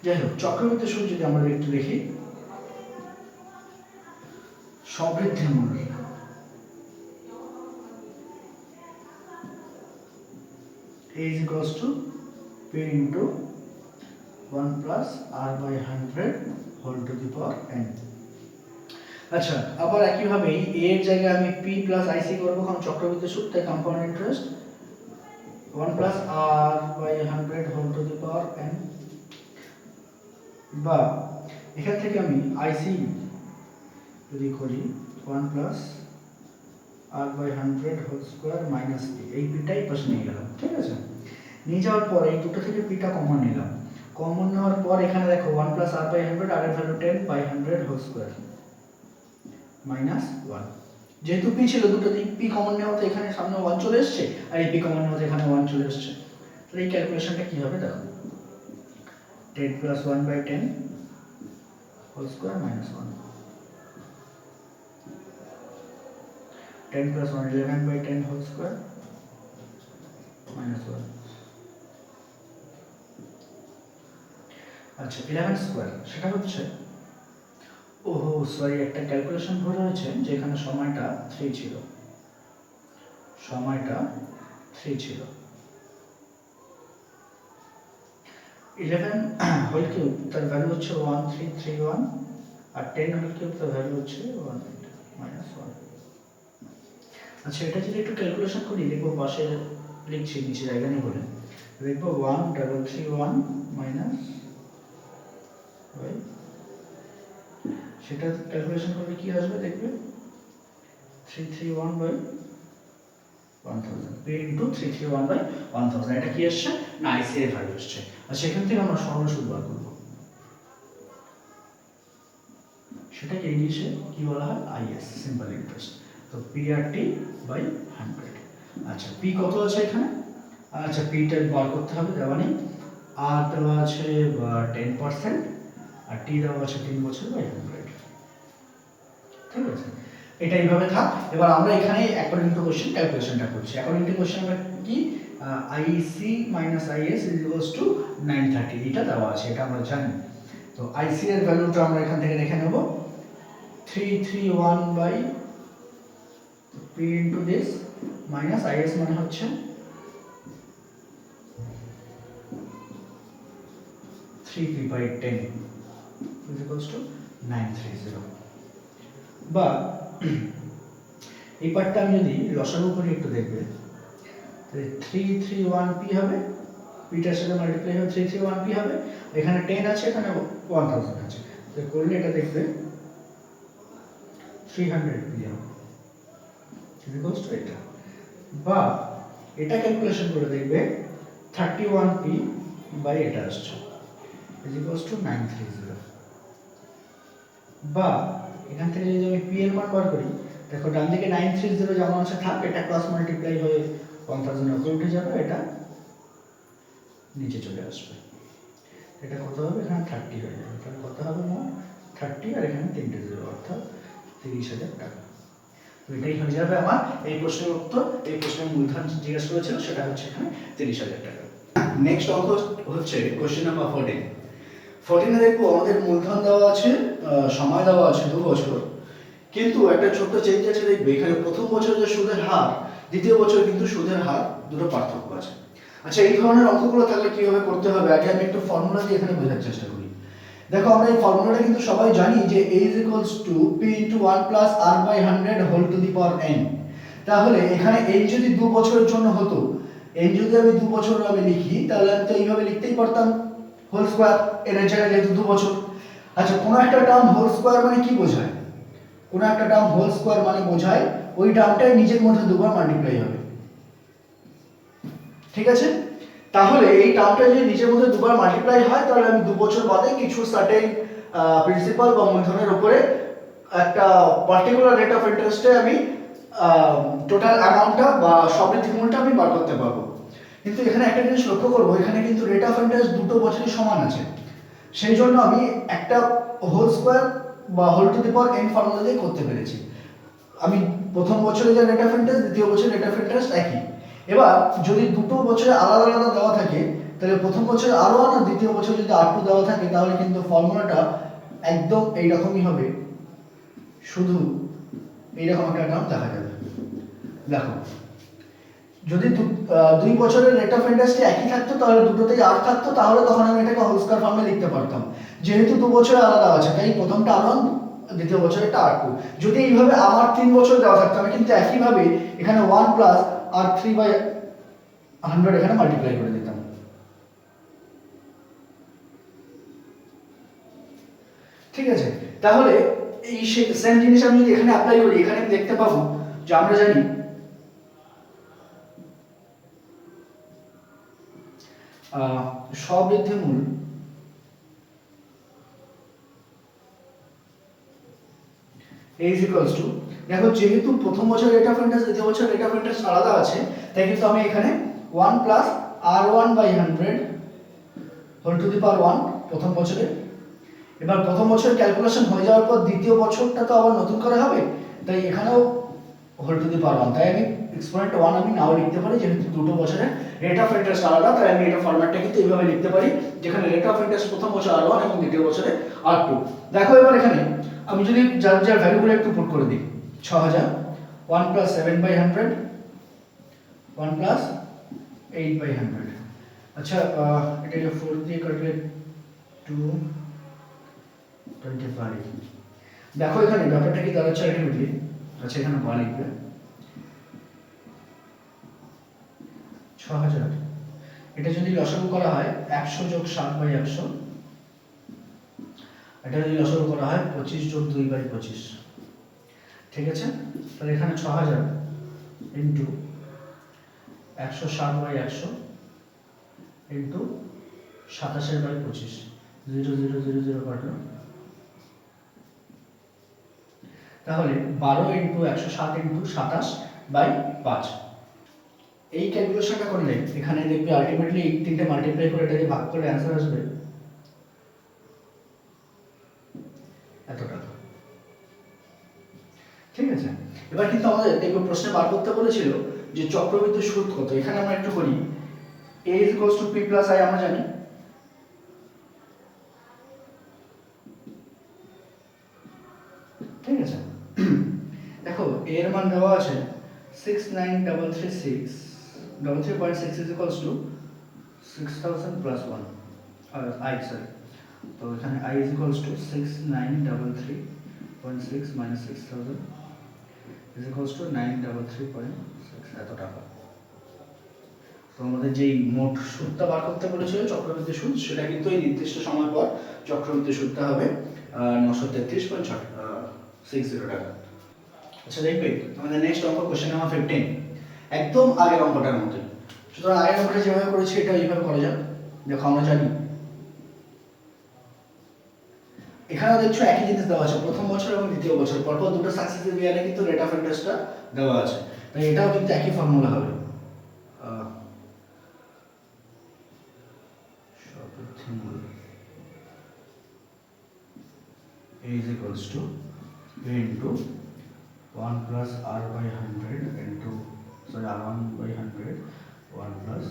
[SPEAKER 1] যাই হোক, চক্রবৃদ্ধি সুদ যদি আমরা একটু দেখি, সমৃদ্ধি মূল্য A is equals to P into 1 plus R by 100 whole to the power n। আচ্ছা, আবার একইভাবে A এর জায়গায় আমি P plus IC করব, কারণ চক্রবৃদ্ধি সুদ তাই compound interest 1 plus R by 100 whole to the power n, বা এখান থেকে আমি IC যদি করি 1 plus R by 100 whole square minus P, এই পিটাই পাশে নিয়ে গেলাম, ঠিক আছে। নিয়ে যাওয়ার পর এই দুটো থেকে পিটা কমন নিলাম, কমন নেওয়ার পর এখানে দেখো 1 plus R by 100, R এর value 10 by 100 whole square minus 1। যেহেতু P ছিল, দুটো দিক P কমন নেওয়াতে এখানে সামনে 1 চলে এসেছে, আর এই P কমন নেওয়াতে এখানে 1 চলে এসেছে। তাহলে এই ক্যালকুলেশনটা কি হবে দেখো, 10 plus 1 by 10 whole square minus 1, 10 plus 1 11 by 10 whole square minus 1। আচ্ছা, 11 স্কয়ার সেটা হচ্ছে, ওহো সরি, একটা ক্যালকুলেশন ভুল হয়েছে, যে এখানে সময়টা 3 ছিল, সময়টা 3 ছিল। 11 হোল কিউব তার ভ্যালু হচ্ছে 1331, আর 10 হোল কিউব তার ভ্যালু হচ্ছে 1 minus 1। আচ্ছা, এটা যদি একটু ক্যালকুলেশন করি, দেখবো পাশে লিখছি, নিচে জায়গা নেই বলে, দেখবো 1331 মাইনাস, সেটা ক্যালকুলেশন করলে কি আসবে দেখবে, 331 বাই 1000, P into 331 বাই 1000, এটা কি আসছে না IC এর ভ্যালু আসছে। আর সেখান থেকে আমরা সরল সুদ বার করব, সেটাকে ইংলিশে কি বলা হয়, IS, সিম্পল ইন্টারেস্ট। তো PRT বাই 100। আচ্ছা, P কত আছে এখানে, আচ্ছা P টা বার করতে হবে, দেওয়া নেই। আর দেওয়া আছে 10%, আর T দেওয়া আছে 3 বছর বাই 100, ঠিক আছে। এটা এইভাবে থাক। এবার আমরা এখানে অ্যাকর্ডিং টু কোশ্চেন ক্যালকুলেশনটা করছি। অ্যাকর্ডিং টু কোশ্চেন আমরা কি, IC minus IS is equals to 930, এটা দেওয়া আছে, এটা আমরা জানি। তো IC এর ভ্যালুটা আমরা এখান থেকে দেখে নেব, 331 by P into this minus IS মানে হচ্ছে 3P by 10 is equals to 930। বা এই পার্টটা আমি যদি লসাগু করি একটু দেখবে, 331P হবে, পিটার সাথে মাল্টিপ্লাই হবে 331P হবে, এখানে 10 আছে, এখানে 1000 আছে, তো করলে এটা দেখবে 300P হবে, ইকুয়ালস টু এটা। বা এটা ক্যালকুলেশন করে দেখবে 31P বাই এটা আসছে, ইকুয়ালস টু 930। বা এখান থেকে যদি আমি P এর মান বার করি, দেখো ডান দিকে 930 যেমন আছে থাক, এটা ক্রস মাল্টিপ্লাই হয়ে 1000 উপরে উঠে যাবে, এটা নিচে চলে আসবে, এটা কত হবে, এখানে 30 হয়ে যাবে, তাহলে কত হবে মোট 30, আর এখানে 3টে জিরো, অর্থাৎ 30,000 টাকা। তো এটাই হয়ে যাবে আমার এই প্রশ্নের উত্তর। এই প্রশ্নের মূলধন জিজ্ঞাসা করেছিল, সেটা হচ্ছে এখানে 30,000 টাকা। নেক্সট অঙ্ক হচ্ছে কোশ্চেন নাম্বার 14। 14 এ দেখবো আমাদের মূলধন দেওয়া আছে, সময় দেওয়া আছে 2 বছর, কিন্তু একটা ছোট্ট চেঞ্জ আছে, দেখবে এখানে প্রথম বছর যে সুদের হার, দ্বিতীয় বছর কিন্তু সুদের হার দুটো পার্থক্য আছে। আচ্ছা, এই ধরনের অঙ্কগুলো থাকলে কিভাবে করতে হবে, আগে আমি একটু ফর্মুলা দিয়ে এখানে বোঝার চেষ্টা করি। দেখো আমরা এই ফর্মুলাটা কিন্তু সবাই জানি যে a is equals to p into 1 plus r by 100 whole to the power n। তাহলে এখানে n যদি 2 বছরের জন্য হতো, n যদি আমি 2 বছর আমি লিখি, তাহলে আমি তো এইভাবে লিখতেই পারতাম, হোল স্কয়ার, n এর জায়গায় যেহেতু 2 বছর। আচ্ছা, কোনো একটা টার্ম হোল স্কয়ার মানে কি বোঝায়? কোনো একটা টার্ম হোল স্কয়ার মানে বোঝায় ওই টার্মটাই নিজের মধ্যে দুবার মাল্টিপ্লাই হবে। ঠিক আছে, তাহলে এই টার্মটা যদি নিজের মধ্যে দুবার মাল্টিপ্লাই হয়, তাহলে আমি 2 বছর বাদে কিছু সার্টেন প্রিন্সিপাল বা মূলধনের উপরে একটা পার্টিকুলার রেট অফ ইন্টারেস্টে আমি টোটাল অ্যামাউন্টটা বা সবৃদ্ধি মূলটা আমি বার করতে পারবো। কিন্তু এখানে একটা জিনিস লক্ষ্য করবো, এখানে কিন্তু রেট অফ ইন্টারেস্ট দুটো বছরই সমান আছে, সেই জন্য আমি একটা হোল স্কয়ার বা whole to the power n formula দিয়ে করতে পেরেছি। আমি প্রথম বছরে যে রেট অফ ইন্টারেস্ট, দ্বিতীয় বছরে রেট অফ ইন্টারেস্ট একই। এবার যদি দুটো বছরে আলাদা আলাদা দেওয়া থাকে, তাহলে প্রথম বছরে R1 আর দ্বিতীয় বছরে যদি R2 দেওয়া থাকে, তাহলে কিন্তু ফর্মুলাটা একদম এইরকমই হবে, শুধু এইরকম একটা টার্ম দেখা যাবে। দেখো, যদি 2 বছরের রেট অফ ইন্টারেস্ট একই থাকতো, তাহলে দুটোতেই R থাকতো, তাহলে তখন আমি এটাকে হোল স্কয়ার ফর্মে লিখতে পারতাম। যেহেতু 2 বছরে আলাদা আছে, তাই প্রথমটা R1, দ্বিতীয় বছরেরটা R2। যদি এইভাবে আমার 3 বছর দেওয়া থাকতো, আমি কিন্তু একইভাবে এখানে 1 প্লাস R3 বাই 100 এখানে মাল্টিপ্লাই করে দিতাম। ঠিক আছে, তাহলে এই সেম জিনিস আমি যদি এখানে অ্যাপ্লাই করি, এখানে আমি দেখতে পাবো যে আমরা জানি সবৃদ্ধি মূল is equals to, দেখো যেহেতু প্রথম বছর রেট অফ ইন্টারেস্ট, দ্বিতীয় বছর রেট অফ ইন্টারেস্ট আলাদা আছে, তাই কিন্তু আমি এখানে 1 plus R1 by 100 whole to the power 1 প্রথম বছরে। এবার প্রথম বছরের ক্যালকুলেশন হয়ে যাওয়ার পর দ্বিতীয় বছরটা তো আবার নতুন করে হবে, তাই এখানেও হোল টু দি পাওয়ার 1। তাই আমি এক্সপোনেন্ট 1 আমি নাও লিখতে পারি, যেহেতু দুটো বছরের রেট অফ ইন্টারেস্ট আলাদা, তাই আমি এটা ফরম্যাটটা কিন্তু এইভাবে লিখতে পারি, যেখানে রেট অফ ইন্টারেস্ট প্রথম বছর R1 এবং দ্বিতীয় বছরে R2। দেখো এবার এখানে আমি যদি যার যার ভ্যালুগুলো একটু পুট করে দিই, 6000, 1 প্লাস 7 বাই 100, 1 প্লাস 8 বাই 100। আচ্ছা, এটাকে 4 দিয়ে কাটলে 225। দেখো এখানে ব্যাপারটা কি দাঁড়াচ্ছে আলটিমেটলি। আচ্ছা, এখানে বা লিখবে 6000, এটা যদি লসাগু করা হয় 100 যোগ 7 বাই 100, এটা যদি লসাগু করা হয় 25 যোগ 2 বাই 25। ঠিক আছে, তাহলে এখানে 6000 ইন্টু 107 বাই 100 ইন্টু 27 বাই 25, 0 0 0 0 কাটলো, তাহলে 12 ইন্টু 107 ইন্টু 27 বাই 5। এই ক্যালকুলেশনটা করলে এখানে দেখবে আলটিমেটলি এই তিনটে মাল্টিপ্লাই করে এটাকে ভাগ করলে অ্যান্সার আসবে এত টাকা। ঠিক আছে, এবার কিন্তু আমাদের দেখবে প্রশ্নে বার করতে বলেছিল যে চক্রবৃদ্ধি সুদ কত। এখানে আমরা একটু করি, a is equals to p plus i আমরা জানি। ঠিক আছে, দেখো এর মান দেওয়া আছে 69336 is equals to 6000 plus 1 i, sorry, তো এখানে i is equals to 6933.6 minus 6000 is equals to 933.6 এত টাকা। তো আমাদের যেই মোট সুদটা বার করতে বলেছিল চক্রবৃদ্ধি সুদ, সেটা কিন্তু এই নির্দিষ্ট সময় পর চক্রবৃদ্ধি সুদটা হবে 933.60 টাকা। আচ্ছা, দেখবে আমাদের নেক্সট অঙ্ক কোশ্চেন নাম্বার 15, একদম আগের অঙ্কটার মতোই। সুতরাং আগের অঙ্কটা যেভাবে করেছি এটা এইভাবে করা যাক। দেখো আমরা জানি এখানেও দেখছো একই জিনিস দেওয়া আছে, প্রথম বছর এবং দ্বিতীয় বছর পরপর দুটো সাকসেসিভ ইয়ারে কিন্তু রেট অফ ইন্টারেস্টটা দেওয়া আছে, তাই এটাও কিন্তু একই ফর্মুলা হবে। A is equals to A into 1 plus R by 100 into, sorry, R1 by 100, 1 plus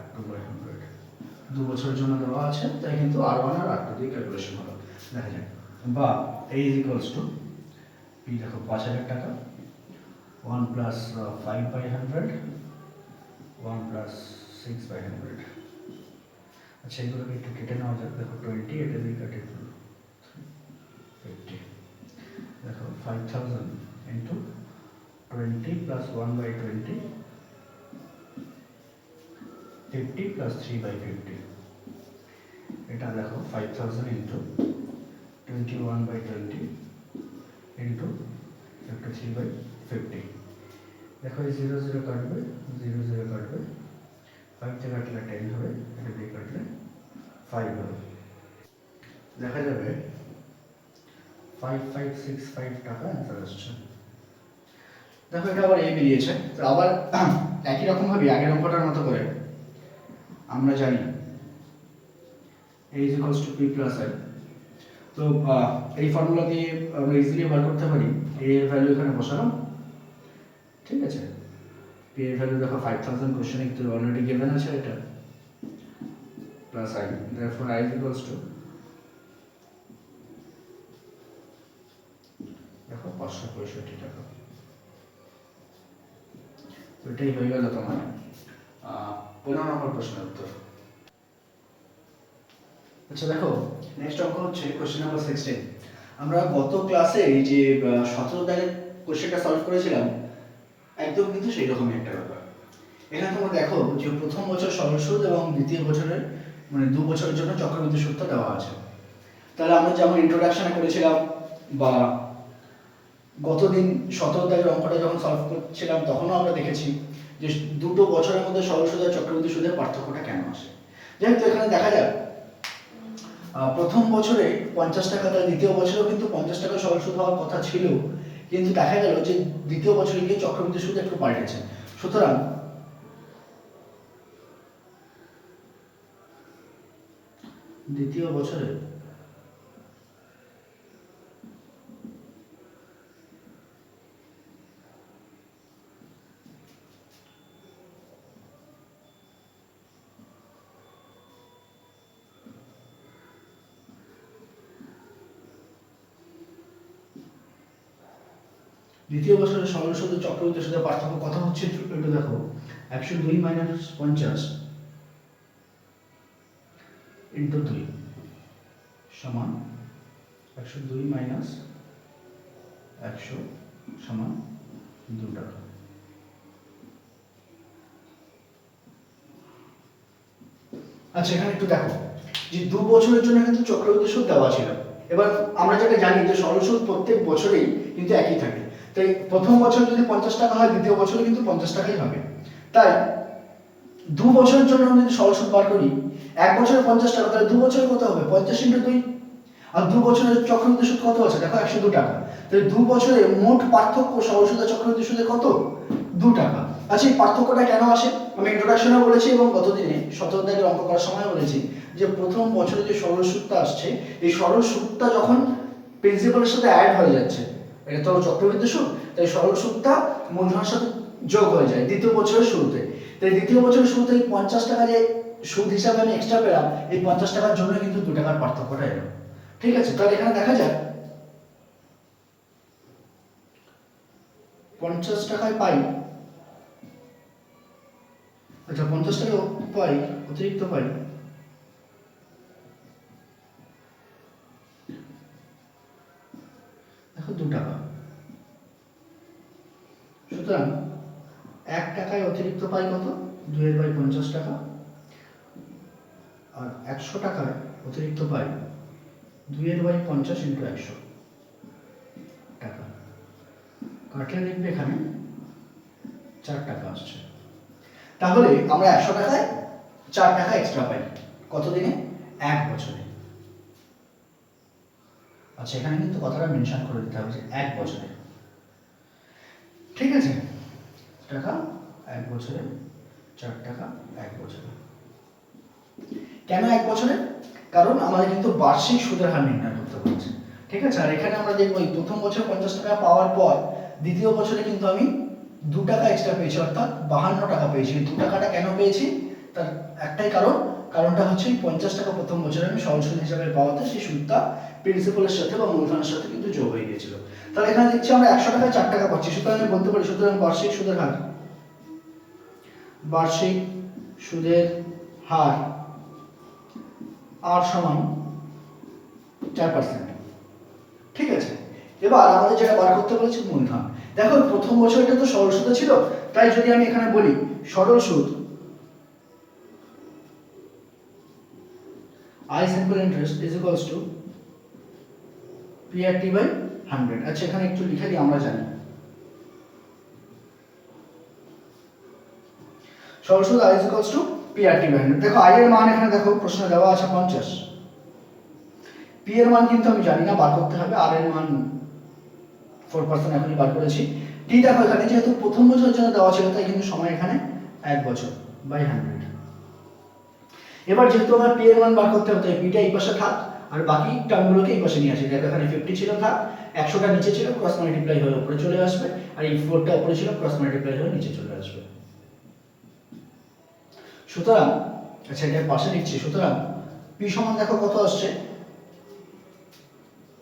[SPEAKER 1] R2 by 100। 2 বছরের জন্য দেওয়া আছে, তাই কিন্তু R1 আর R2 দিয়ে ক্যালকুলেশন হলো। দেখা যাক, বা A is equals to P দেখো 5,000 টাকা, 1 প্লাস 5/100, 1 প্লাস 6/100। আচ্ছা এগুলোকে একটু কেটে নেওয়া যাক। দেখো 20 এটা দিয়ে কাটে 50। দেখো 5,000 ইন্টু 20 প্লাস 1/20, 50 প্লাস 3/50। এটা দেখো 5,000 ইন্টু 21/20 ইন্টু 53/50। দেখো এই 0 0 কাটবে, 0 0 কাটবে, 5 থেকে কাটলে 10 হবে, এটা দিয়ে কাটলে 5 হবে। দেখা যাবে 5565 টাকা অ্যান্সার আসছে। দেখো এটা আবার এ বেরিয়েছে। তো আবার একই রকম ভাবে আগের অঙ্কটার মতো করে আমরা জানি a is equals to p plus i। তো এই ফর্মুলা দিয়ে আমরা ইজিলি বার করতে পারি a এর ভ্যালু এখানে বসালাম, ঠিক আছে। p এর ভ্যালু দেখো 5000 কোশ্চেনে তো অলরেডি given আছে এটা, plus i, therefore i is equals to দেখো 565 টাকা। তো এটাই হয়ে গেল তোমার 15 নম্বর প্রশ্নের উত্তর। আচ্ছা দেখো নেক্সট অঙ্ক হচ্ছে কোশ্চেন নাম্বার 16। আমরা গত ক্লাসে এই যে 17 দাগের কোশ্চেনটা সলভ করেছিলাম, একদম কিন্তু সেই রকমই একটা ব্যাপার। এখানে তোমরা দেখো যে প্রথম বছর সরল সুদ এবং দ্বিতীয় বছরের মানে 2 বছরের জন্য চক্রবৃদ্ধি সুদটা দেওয়া আছে। তাহলে আমরা যেমন ইন্ট্রোডাকশনে করেছিলাম বা গতদিন 17 দাগের অঙ্কটা যখন সলভ করছিলাম তখনও আমরা দেখেছি যে দুটো বছরের মধ্যে সরল সুদ আর চক্রবৃদ্ধি সুদের পার্থক্যটা কেন আসে। যেহেতু এখানে দেখা যায় প্রথম বছরে 50 টাকা, তার দ্বিতীয় বছরেও কিন্তু 50 টাকা সরল সুদ হওয়ার কথা ছিল, কিন্তু দেখা গেল যে দ্বিতীয় বছরে গিয়ে চক্রবৃদ্ধি সুদ একটু পাল্টেছে। সুতরাং দ্বিতীয় বছরে দ্বিতীয় বছরের সরল সুদ ও চক্রবৃদ্ধি সুদের পার্থক্য কত হচ্ছে একটু দেখো। 102 মাইনাস 50 ইন্টু 2 সমান 102 মাইনাস 100 সমান 2 টাকা। আচ্ছা এখানে একটু দেখো যে 2 বছরের জন্য কিন্তু চক্রবৃদ্ধি সুদ দেওয়া ছিল। এবার আমরা যেটা জানি যে সরল সুদ প্রত্যেক বছরেই কিন্তু একই থাকে, তাই প্রথম বছর যদি 50 টাকা হয় দ্বিতীয় বছরে কিন্তু 50 টাকাই হবে। তাই 2 বছরের জন্য আমি যদি সরল সুদ বার করি, এক বছরে 50 টাকা, তাহলে 2 বছরে কত হবে 50 ইন্টু 2, আর 2 বছরের চক্রবৃদ্ধি সুদ কত আছে দেখো 102 টাকা। তাহলে 2 বছরে মোট পার্থক্য সরল সুদ আর চক্রবৃদ্ধি সুদের কত 2 টাকা। আচ্ছা এই পার্থক্যটা কেন আসে আমি ইন্ট্রোডাকশনে বলেছি এবং গতদিনে 17 দাগের অঙ্ক করার সময় বলেছি যে প্রথম বছরে যে সরল সুদটা আসছে এই সরল সুদটা যখন প্রিন্সিপালের সাথে অ্যাড হয়ে যাচ্ছে, এটা তো চক্রবৃদ্ধি সুদ, তাই সরল সুদটা মূলধনের সাথে যোগ হয়ে যায় দ্বিতীয় বছরের শুরুতে। তাই দ্বিতীয় বছরের শুরুতে 50 টাকা যে সুদ হিসাবে আমি এক্সট্রা পেলাম, এই 50 টাকার জন্য কিন্তু 2 টাকার পার্থক্যটা এলো, ঠিক আছে। তাহলে এখানে দেখা যায় 50 টাকায় পাই, আচ্ছা 50 টাকা পাই অতিরিক্ত পাই, দেখো 2 টাকা। সুতরাং 1 টাকায় অতিরিক্ত পাই কত 2/50 টাকা, আর 100 টাকায় অতিরিক্ত পাই 2/50 ইন্টু 100 টাকা। কাটলে লিখবে এখানে 4 টাকা আসছে। তাহলে আমরা 100 টাকায় 4 টাকা এক্সট্রা পাই কতদিনে 1 বছরে। আচ্ছা এখানে কিন্তু কথাটা মেনশন করে দিতে হবে যে 1 বছরে, ঠিক আছে। টাকা 1 বছরে 4 টাকা 1 বছরে। কেন 1 বছরে? কারণ আমাদের কিন্তু বার্ষিক সুদের হার নির্ণয় করতে হচ্ছে, ঠিক আছে। আর এখানে আমরা দেখব এই প্রথম বছর 50 টাকা পাওয়ার পর দ্বিতীয় বছরে কিন্তু আমি 2 টাকা এক্সট্রা পেয়েছি, অর্থাৎ 52 টাকা পেয়েছি। 2 টাকাটা কেন পেয়েছি তার একটাই কারণ কারণটা হচ্ছে 50 টাকা প্রথম বছরে আমি সরল সুদ হিসাবে পাওয়াতে সেই সুদটা প্রিন্সিপালের সাথে বা মূলধনের সাথে কিন্তু যোগ হয়ে গিয়েছিল। তাহলে এখানে দেখছি আমরা 100 টাকায় 4 টাকা পাচ্ছি, সুতরাং আমি বলতে পারি সুতরাং বার্ষিক সুদের হার আর সমান 4%। ঠিক আছে, এবার আমাদের যেটা বার করতে বলেছে মূলধন। দেখো প্রথম বছর এটা তো সরল সুদ ছিল, তাই যদি আমি এখানে বলি সরল সুদ I simple interest is equals to PRT by 100। আচ্ছা এখানে একটু লিখে দিই, আমরা জানি সরল সুদ I is equals to PRT by 100। দেখো I এর মান এখানে দেখো প্রশ্নে দেওয়া আছে 50, P এর মান কিন্তু আমি জানি না, বার করতে হবে। R এর মান 4% এখনই বার করেছি। T দেখো এখানে যেহেতু প্রথম বছরের জন্য দেওয়া ছিল তাই কিন্তু সময় এখানে 1 বছর বাই 100। এবার যেহেতু আমার P এর মান বার করতে হবে তাই P টা এই পাশে থাক আর বাকি টার্মগুলোকে এই পাশে নিয়ে আসি। দেখো এখানে 50 ছিল থাক, 100টা নিচে ছিল ক্রস মাল্টিপ্লাই হয়ে উপরে চলে আসবে, আর এই 4টা উপরে ছিল ক্রস মাল্টিপ্লাই হয়ে নিচে চলে আসবে। সুতরাং আচ্ছা এটা পাশে লিখছি, সুতরাং P সমান দেখো কত আসছে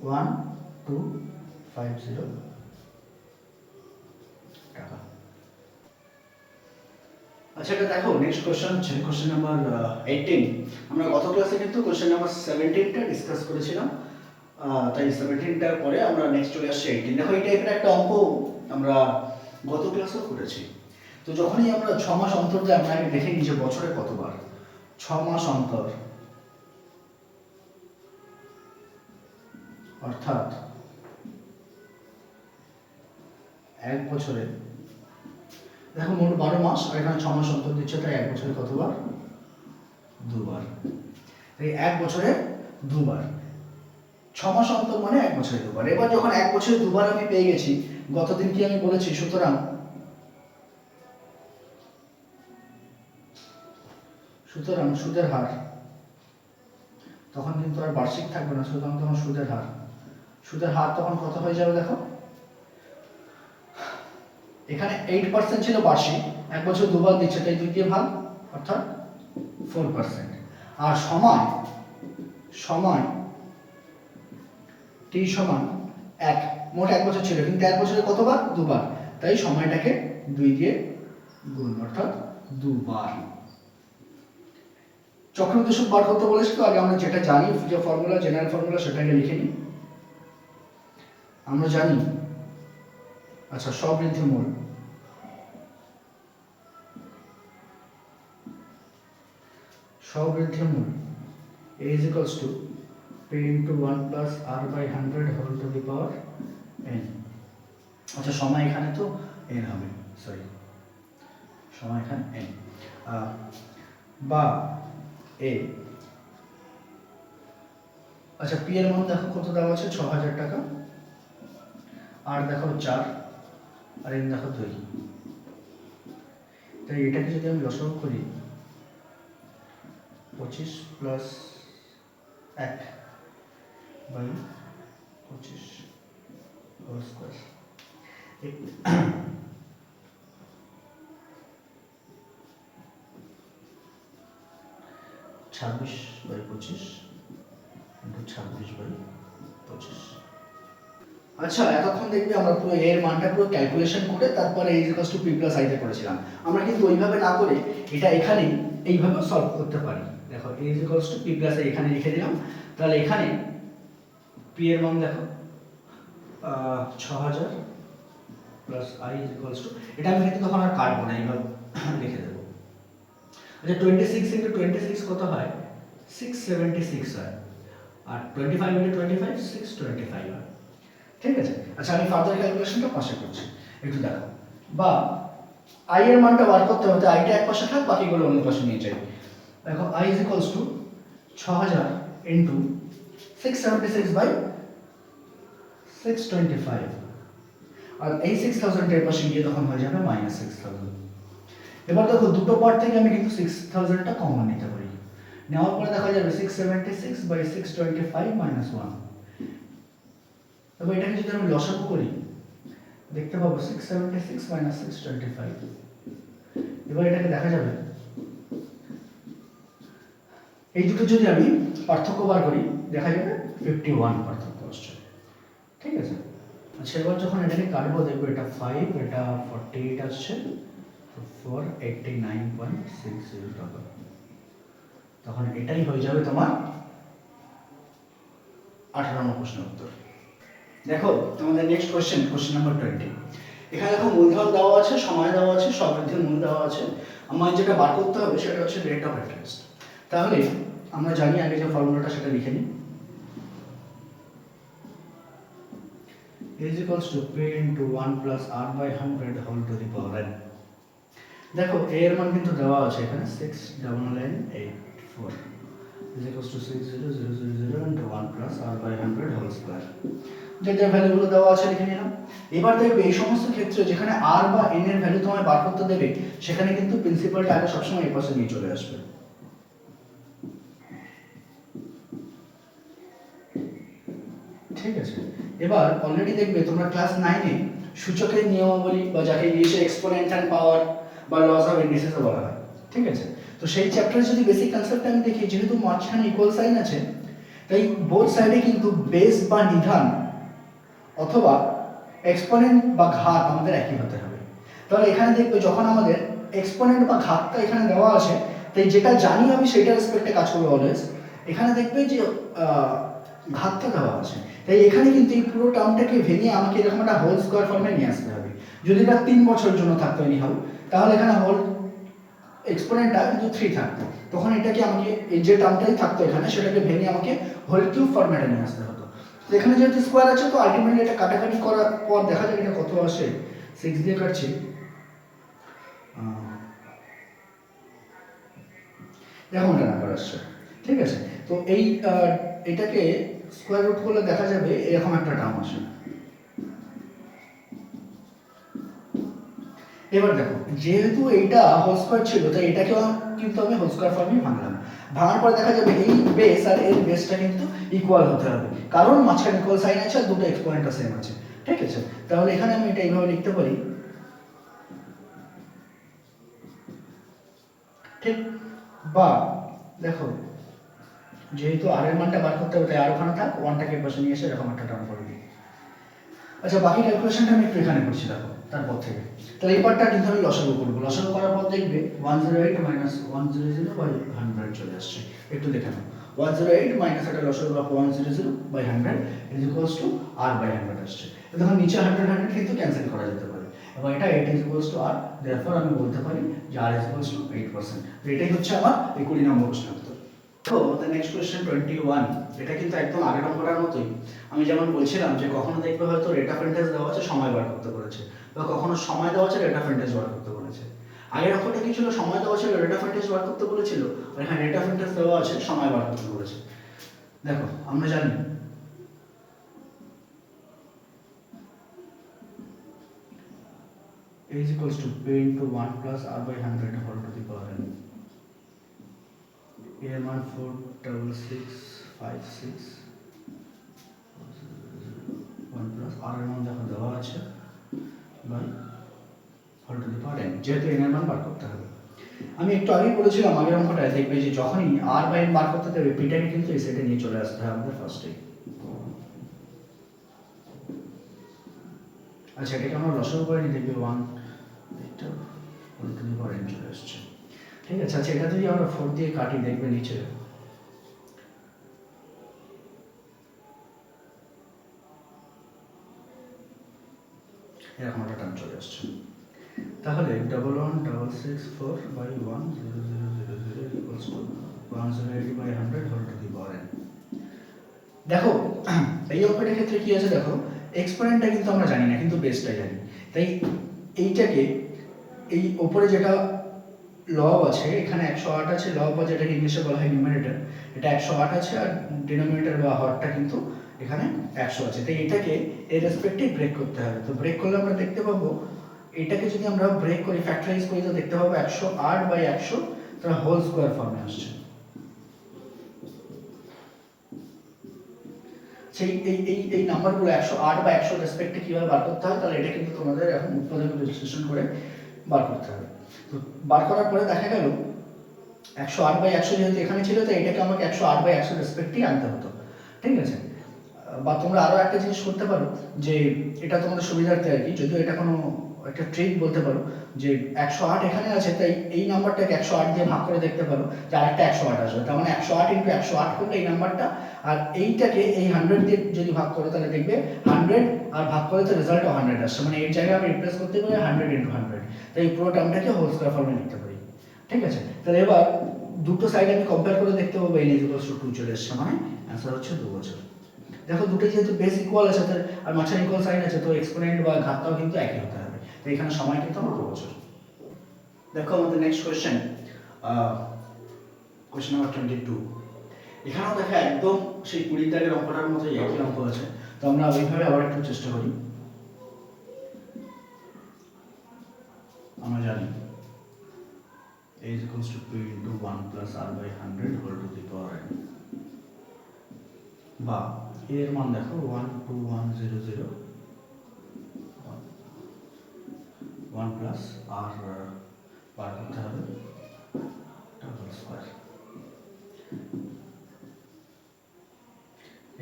[SPEAKER 1] 1250 টাকা। আচ্ছা এটা দেখো নেক্সট কোশ্চেন হচ্ছে কোশ্চেন নাম্বার 18। আমরা গত ক্লাসে কিন্তু কোশ্চেন নাম্বার 17টা ডিসকাস করেছিলাম, তাই 17টার পরে আমরা নেক্সট চলে আসছি 18। দেখো এই টাইপের একটা অঙ্ক আমরা গত ক্লাসেও করেছি। তো যখনই আমরা 6 মাস অন্তর দিয়ে আমরা আগে দেখে নিই যে বছরে কতবার 6 মাস অন্তর, অর্থাৎ এক বছরে দেখো মোট 12 মাস আর এখানে 6 মাস অন্তর দিচ্ছে, তাই এক বছরে কতবার? দুবার। তাই এক বছরে দুবার, 6 মাস অন্তর মানে এক বছরে দুবার। এবার যখন এক বছরে দুবার আমি পেয়ে গেছি, গতদিন কি আমি বলেছি, সুতরাং সুদের হার তখন কিন্তু আর বার্ষিক থাকবে না, সুতরাং তখন সুদের হার তখন কত হয়ে যাবে দেখো, এখানে 8% ছিল বার্ষিক, এক বছর দুবার দিচ্ছে তাই 2 দিয়ে ভাগ অর্থাৎ 4%। আর সময় t সমান 1, মোট এক বছর ছিল কিন্তু এক বছরে কতবার? দুবার, তাই সময়টাকে 2 দিয়ে গুণ অর্থাৎ দুবার। চক্রবৃদ্ধি সুদ বার করতে বলেছি, তো আগে আমরা যেটা জানি যে ফর্মুলা, জেনারেল ফর্মুলা, সেটাকে লিখে নিই। আমরা জানি আচ্ছা স্ববৃদ্ধি মূল A is equals to P into 1 plus R by 100 whole to the power n। আচ্ছা সময় এখানে তো n হবে, সরি সময় এখানে n বা a। আচ্ছা P এর মান দেখো কত দেওয়া আছে 6000 টাকা, আর দেখো 4 আর n দেখো 2। তাই এটাকে যদি আমি লসাগু করি 25 plus 1 by 25 whole square, 26 by 25 into 26 by 25। আচ্ছা এতক্ষণ দেখবি আমরা পুরো এর মানটা পুরো ক্যালকুলেশন করে তারপরে a = p + i তে করেছিলাম। আমরা কিন্তু ওইভাবে না করে এটা এখানেই এইভাবে সলভ করতে পারি। দেখো a = p + i এখানে লিখে দিলাম, তাহলে এখানে p এর মান দেখো 6000 প্লাস i = এটা আমি কিন্তু তখন আর কাটবো না, এইভাবে লিখে দেবো। আচ্ছা 26 * 26 কত হয়? 676 হয়, আর 25 * 25 625 হয়। ঠিক আছে, আচ্ছা আমি ফার্দার ক্যালকুলেশনটা পাশে করছি, একটু দেখো। বা i এর মানটা বার করতে হবে, i টা এক পাশে থাক, বাকিগুলো অন্য পাশে নিয়ে যাই। দেখো i = 6000 * 676 বাই 625, আর এই 6000 এর পাশে গিয়ে তখন হয়ে যাবে -6000। এবার দেখো দুটো পার্ট থেকে আমি কিন্তু 6000 টা কমন নিতে পারি, নেওয়ার পরে দেখা যাবে 676 বাই 625 -1। তবে এটাকে যদি আমি লসাগু করি দেখতে পাবো 676 625। এবার এটাকে দেখা যাবে এই দুটো যদি আমি পার্থক্য বার করি দেখা যাবে 51 পার্থক্য আসছে, ঠিক আছে। আচ্ছা এবার যখন এটাকে কাটবো দেখবো এটা 5 এটা 48 আসছে, তো 489.60 টাকা, তখন এটাই হয়ে যাবে তোমার 18 নম্বর প্রশ্নের উত্তর। দেখো আমাদের নেক্সট কোশ্চেন নাম্বার 20। এখানে দেখো মূলধন দেওয়া আছে, সময় দেওয়া আছে, সবৃদ্ধির মূল দেওয়া আছে। আমার যেটা বার করতে হবে সেটা হচ্ছে রেট অফ ইন্টারেস্ট। তাহলে আমরা জানি আগে যে ফর্মুলাটা সেটা লিখে নিই, is equals to p into 1 plus r by 100 whole to the power n। দেখো a এর মান কিন্তু দেওয়া আছে এখানে 69984 is equals to 60000 into 1 plus r by 100 whole square। যে ভ্যালুগুলো দেওয়া আছে লিখে নিলাম। এবার দেখবে এই সমস্ত ক্ষেত্রে যেখানে r বা n এর ভ্যালু তোমায় বার করতে দেবে সেখানে কিন্তু প্রিন্সিপালটা আগে সবসময় এই পাশে নিয়ে চলে আসবে। ঠিক আছে, এবার অলরেডি দেখবে তোমরা ক্লাস 9 এ সূচকের নিয়মাবলী বা যাকে ইংলিশে এক্সপোনেন্ট এন্ড পাওয়ার বা লস অফ ইন্ডিসেস বলা হয়, ঠিক আছে। তো সেই চ্যাপ্টারে যদি বেসিক কনসেপ্ট আমি দেখি, যেহেতু মাঝখানে ইকুয়াল সাইন আছে তাই বোথ সাইডে কিন্তু বেস বা নিধান অথবা এক্সপোনেন্ট বা ঘাত আমাদের একই হতে হবে। তাহলে এখানে দেখবে যখন আমাদের এক্সপোনেন্ট বা ঘাতটা এখানে দেওয়া আছে, তাই যেটা জানি আমি সেটার রেসপেক্টে কাজ করবো অলওয়েজ। এখানে দেখবে যে ঘাতটা দেওয়া আছে, তাই এখানে কিন্তু এই পুরো টার্মটাকে ভেঙে আমাকে এরকম একটা হোল স্কোয়ার ফর্মে নিয়ে আসতে হবে। যদি এটা 3 বছরের জন্য থাকতো এনিহাউ, তাহলে এখানে হোল এক্সপোনেন্টটা কিন্তু 3 থাকতো, তখন এটাকে আমাকে এই যে টার্মটাই থাকতো এখানে সেটাকে ভেঙে আমাকে হোল কিউব ফর্মেটে নিয়ে আসতে হতো। তো এখানে যেহেতু স্কোয়ার আছে তো আলটিমেটলি এটা কাটাকাটি করার পর দেখা যাবে এটা কত আসে। 6 দিয়ে কাটছি, এরকমটা নাম্বার আসছে, ঠিক আছে। তো এই এটাকে স্কোয়ার রুট করলে দেখা যাবে এরকম একটা টার্ম আসে। এবার দেখো যেহেতু এইটা হোল স্কোয়ার ছিল তাই এটাকেও কিন্তু আমি হোল স্কোয়ার ফর্মে ভাঙলাম। ভাঙার পর দেখা যাবে এই বেস আর এর বেসটা কিন্তু ইকুয়াল হতে হবে, কারণ মাঝখানে ইকুয়াল সাইন আছে আর দুটো এক্সপোনেন্টটা সেম আছে, ঠিক আছে। তাহলে এখানে আমি এটা এইভাবে লিখতে পারি, ঠিক। বা দেখো যেহেতু আর এর মানটা বার করতে হবে তাই আর ওখানে থাক, ওয়ানটাকে পাশে নিয়ে এসে এরকম একটা টার্ম করে দিই। আচ্ছা বাকি ক্যালকুলেশনটা আমি একটু এখানে করছি দেখো তারপর থেকে। তাহলে এই পার্টটা কিন্তু আমি লসাগু করবো। লসাগু করার পর দেখবে 108 মাইনাস 100 বাই 100 চলে আসছে। একটু দেখে নাও 108 মাইনাস একটা লসাগু 100 by 100 is equals to r by 100 আসছে। দেখুন নিচে 100 100 কিন্তু ক্যান্সেল করা যেতে পারে এবং এটা 8 is equals to r, therefore আমি বলতে পারি যে r ইজ ইকুয়ালস টু 8%। তো এটাই হচ্ছে আমার 20 নম্বর প্রশ্নের উত্তর। তো দ্য নেক্সট কোশ্চেন 21, এটা কিন্তু একদম আগের অঙ্কটার মতোই। আমি যেমন বলছিলাম যে কখনো দেখবে হয়তো রেট অফ ইন্টারেস্ট দেওয়া আছে সময় বার করতে বলেছে, বা কখনো সময় দেওয়া আছে রেট অফ ইন্টারেস্ট বার করতে বলেছে। আগের অঙ্কটা কি ছিল, সময় দেওয়া ছিল রেট অফ ইন্টারেস্ট বার করতে বলেছিল, আর এখানে রেট অফ ইন্টারেস্ট দেওয়া আছে সময় বার করতে বলেছে। দেখো আমরা জানি a is equals to p into 1 plus r by 100 whole to the power n। এর মান 46656 1 প্লাস r এর মান দেখো দেওয়া আছে by whole to the power n, যেহেতু n এর মান বার করতে হবে। আমি একটু আগেই বলেছিলাম আগের অঙ্কটায় দেখবে যে যখনই r বাই n বার করতে দেবে পিটাকে কিন্তু এই সেটে নিয়ে চলে আসতে হবে আমাদের ফার্স্টে। আচ্ছা এটাকে আমরা লসাগু করে নিই, দেখবে 1 এটা whole to the power n চলে আসছে, ঠিক আছে। আচ্ছা এটা যদি আমরা 4 দিয়ে কাটি দেখবে নিচে এরকম একটা টার্ম চলে আসছে। তাহলে 116664 by 1000 equals to 108 by 100 whole to the power n। দেখো এই অঙ্কটার ক্ষেত্রে কি আছে দেখো, এক্সপোনেন্টটা কিন্তু আমরা জানি না কিন্তু বেসটাই জানি, তাই এইটাকে এই উপরে যেটা লব আছে এখানে 108 আছে, লব বা যেটাকে ইংলিশে বলা হয় নিউমারেটর, এটা 108 আছে আর ডিনোমিনেটর বা হরটা কিন্তু এখানে 100 আছে। তাই এটাকে এর রেসপেক্টিভ ব্রেক করতে হবে। তো ব্রেক করলে আমরা দেখতে পাবো এটাকে যদি আমরা ব্রেক করি ফ্যাক্টরাইজ করি তো দেখতে পাবো 108 বাই 100 তার হোল স্কয়ার ফর্মে আসছে। সেই এই নাম্বারগুলো 108 বা 100 রেসপেক্টে কিভাবে বার করতে হয় তাহলে এটা কিন্তু তোমাদের এখন উৎপাদক বিশ্লেষণ করে বার করতে হবে। তো বার করার পরে দেখা গেল 108/100 যেহেতু এখানে ছিল, তো এটাকে আমাকে 108/100 রেসপেক্টেই আনতে হতো, ঠিক আছে। বা তোমরা আরও একটা জিনিস করতে পারো, যে এটা তোমাদের সুবিধার্থে আর কি, যদিও এটা কোনো একটা ট্রিক বলতে পারো, যে 108 এখানে আছে, তাই এই নাম্বারটাকে 108 দিয়ে ভাগ করে দেখতে পারো যে আরেকটা 108 আসবে, তার মানে 108 × 108 করলে এই নাম্বারটা, আর এইটাকে এই 100 দিয়ে যদি ভাগ করো তাহলে দেখবে 100 আর ভাগ করে তো রেজাল্টও 100 আসছে, মানে এর জায়গায় আমি রিপ্লেস করতে পারি 100 × 100, তাই এই পুরো টার্মটাকে হোল স্কয়ার ফর্মে লিখতে পারি, ঠিক আছে। তাহলে এবার দুটো সাইড আমি কম্পেয়ার করে দেখতে পাবো, n = 2 চলে এসছে, মানে অ্যান্সার হচ্ছে 2 বছর। দেখো দুটো যেহেতু বেস ইকুয়াল আছে আর মাঝখানে ইকুয়াল সাইন আছে, তো এক্সপোনেন্ট বা ঘাতটাও কিন্তু একই হতে হবে, তো এখানে সময় কিন্তু আমার 2 বছর। দেখো আমাদের নেক্সট কোশ্চেন, কোশ্চেন নাম্বার 22। এখানেও দেখো একদম সেই 20 দাগের অঙ্কটার মতোই একই অঙ্ক আছে, তো আমরা ওইভাবে আবার একটু চেষ্টা করি। আমরা জানি a = p × 1 + r/100 whole to the power n, বা এর মান দেখো 1 2 1 0 0 1 প্লাস আর বার করতে হবে হোল স্কয়ার।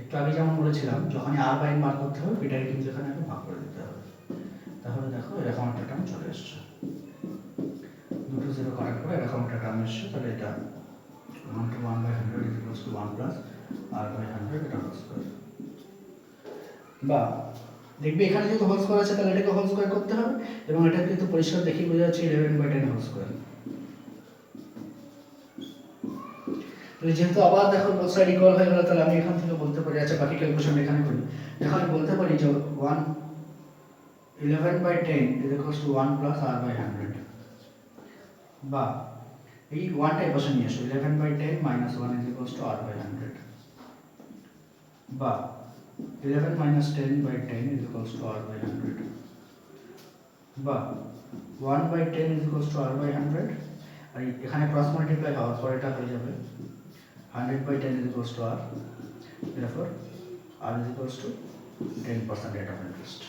[SPEAKER 1] একটু আগে যেমন বলেছিলাম, যখনই r/n বার করতে হবে এটাকে কিন্তু এখানে আগে ভাগ করে দিতে হবে, তাহলে দেখো এরকম একটা টার্ম চলে এসছে, দুটো জিরো কাটার পরে এরকম একটা টার্ম এসছে, তাহলে এটা 1 × 1/100 = 1 প্লাস r/100 এটা হোল স্কয়ার। বা দেখবে এখানে যেহেতু হোল স্কয়ার আছে, তাহলে এটাকে হোল স্কয়ার করতে হবে, এবং এটা কিন্তু পরিষ্কার দেখি বোঝা যাচ্ছে 11/10 হোল স্কয়ার। তাহলে যেহেতু আবার দেখো বোথ সাইড ইকুয়াল হয়ে গেল, তাহলে আমি এখান থেকে বলতে পারি, আচ্ছা বাকি ক্যালকুলেশন এখানে করি, এখানে বলতে পারি যে 11/10 = 1 প্লাস r/100, বা এই 1 টাই বসে নিয়ে আসো, 11/10 - 1 = r/100, বা 11 - 10/10 = r/100, বা 1/10 = r/100, আর এখানে ক্রস মাল্টিপ্লাই হওয়ার পর এটা হয়ে যাবে 100/10 = r, therefore r = 10% rate of interest.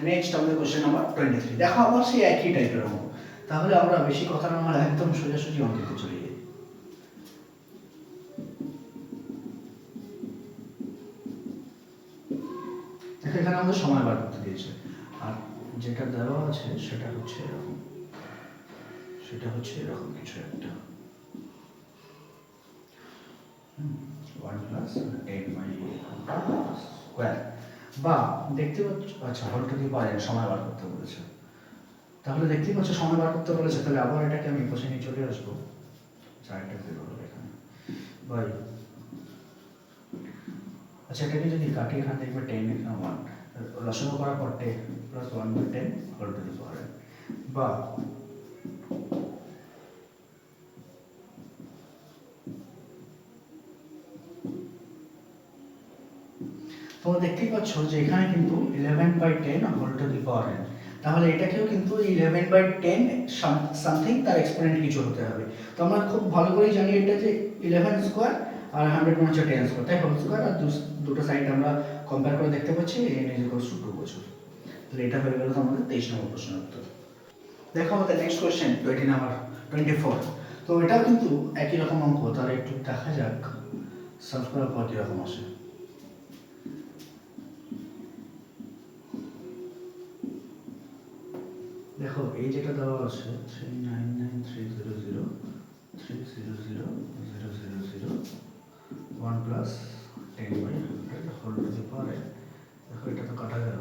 [SPEAKER 1] Next আমাদের কোশ্চেন নাম্বার 23। দেখো আবার সেই একই টাইপের অঙ্ক, তাহলে আমরা বেশি কথা না বলে একদম সোজাসুজি অঙ্কে চলে যাই। দেখো এখানে আমাদের সময় বার করতে দিয়েছে, আর যেটা দেওয়া আছে সেটা হচ্ছে এরকম, কিছু একটা 1 + 10/100 স্কয়ার, বা দেখতে পাচ্ছ, আচ্ছা whole to the power n সময় বার করতে বলেছে, তাহলে দেখতেই পাচ্ছ সময় বার করতে বলেছে, তাহলে আবার এটাকে আমি বসে নিয়ে চলে আসবো, চারটা জিরো হবে এখানে বাই, আচ্ছা এটাকে যদি কাটি এখানে দেখবে 10 এখানে 1 লসাগু করার পর 10 + 1/10 whole to the power n, বা তোমরা দেখতেই পাচ্ছ যে এখানে কিন্তু 11/10 whole to the power n, তাহলে এটাকেও কিন্তু 11/10 সামথিং তার এক্সপোনেন্ট কিছু হতে হবে, তো আমরা খুব ভালো করেই জানি এটা যে 11 স্কয়ার আর 100 মানে হচ্ছে 10 স্কয়ার, তাই হোল স্কয়ার, আর দুটো সাইড আমরা কম্পেয়ার করে দেখতে পাচ্ছি n = 2 বছর। তাহলে এটা হয়ে গেল আমাদের 23 নম্বর প্রশ্নের উত্তর। দেখো আমাদের নেক্সট কোশ্চেন 24। তো এটাও কিন্তু একই রকম অঙ্ক, তাহলে একটু দেখা যাক সলভ করার পর কীরকম আসে। দেখো এই যেটা দেওয়া আছে 399,300,300,000 1 + 10/100 whole to the power n। দেখো এটা তো কাটা গেল,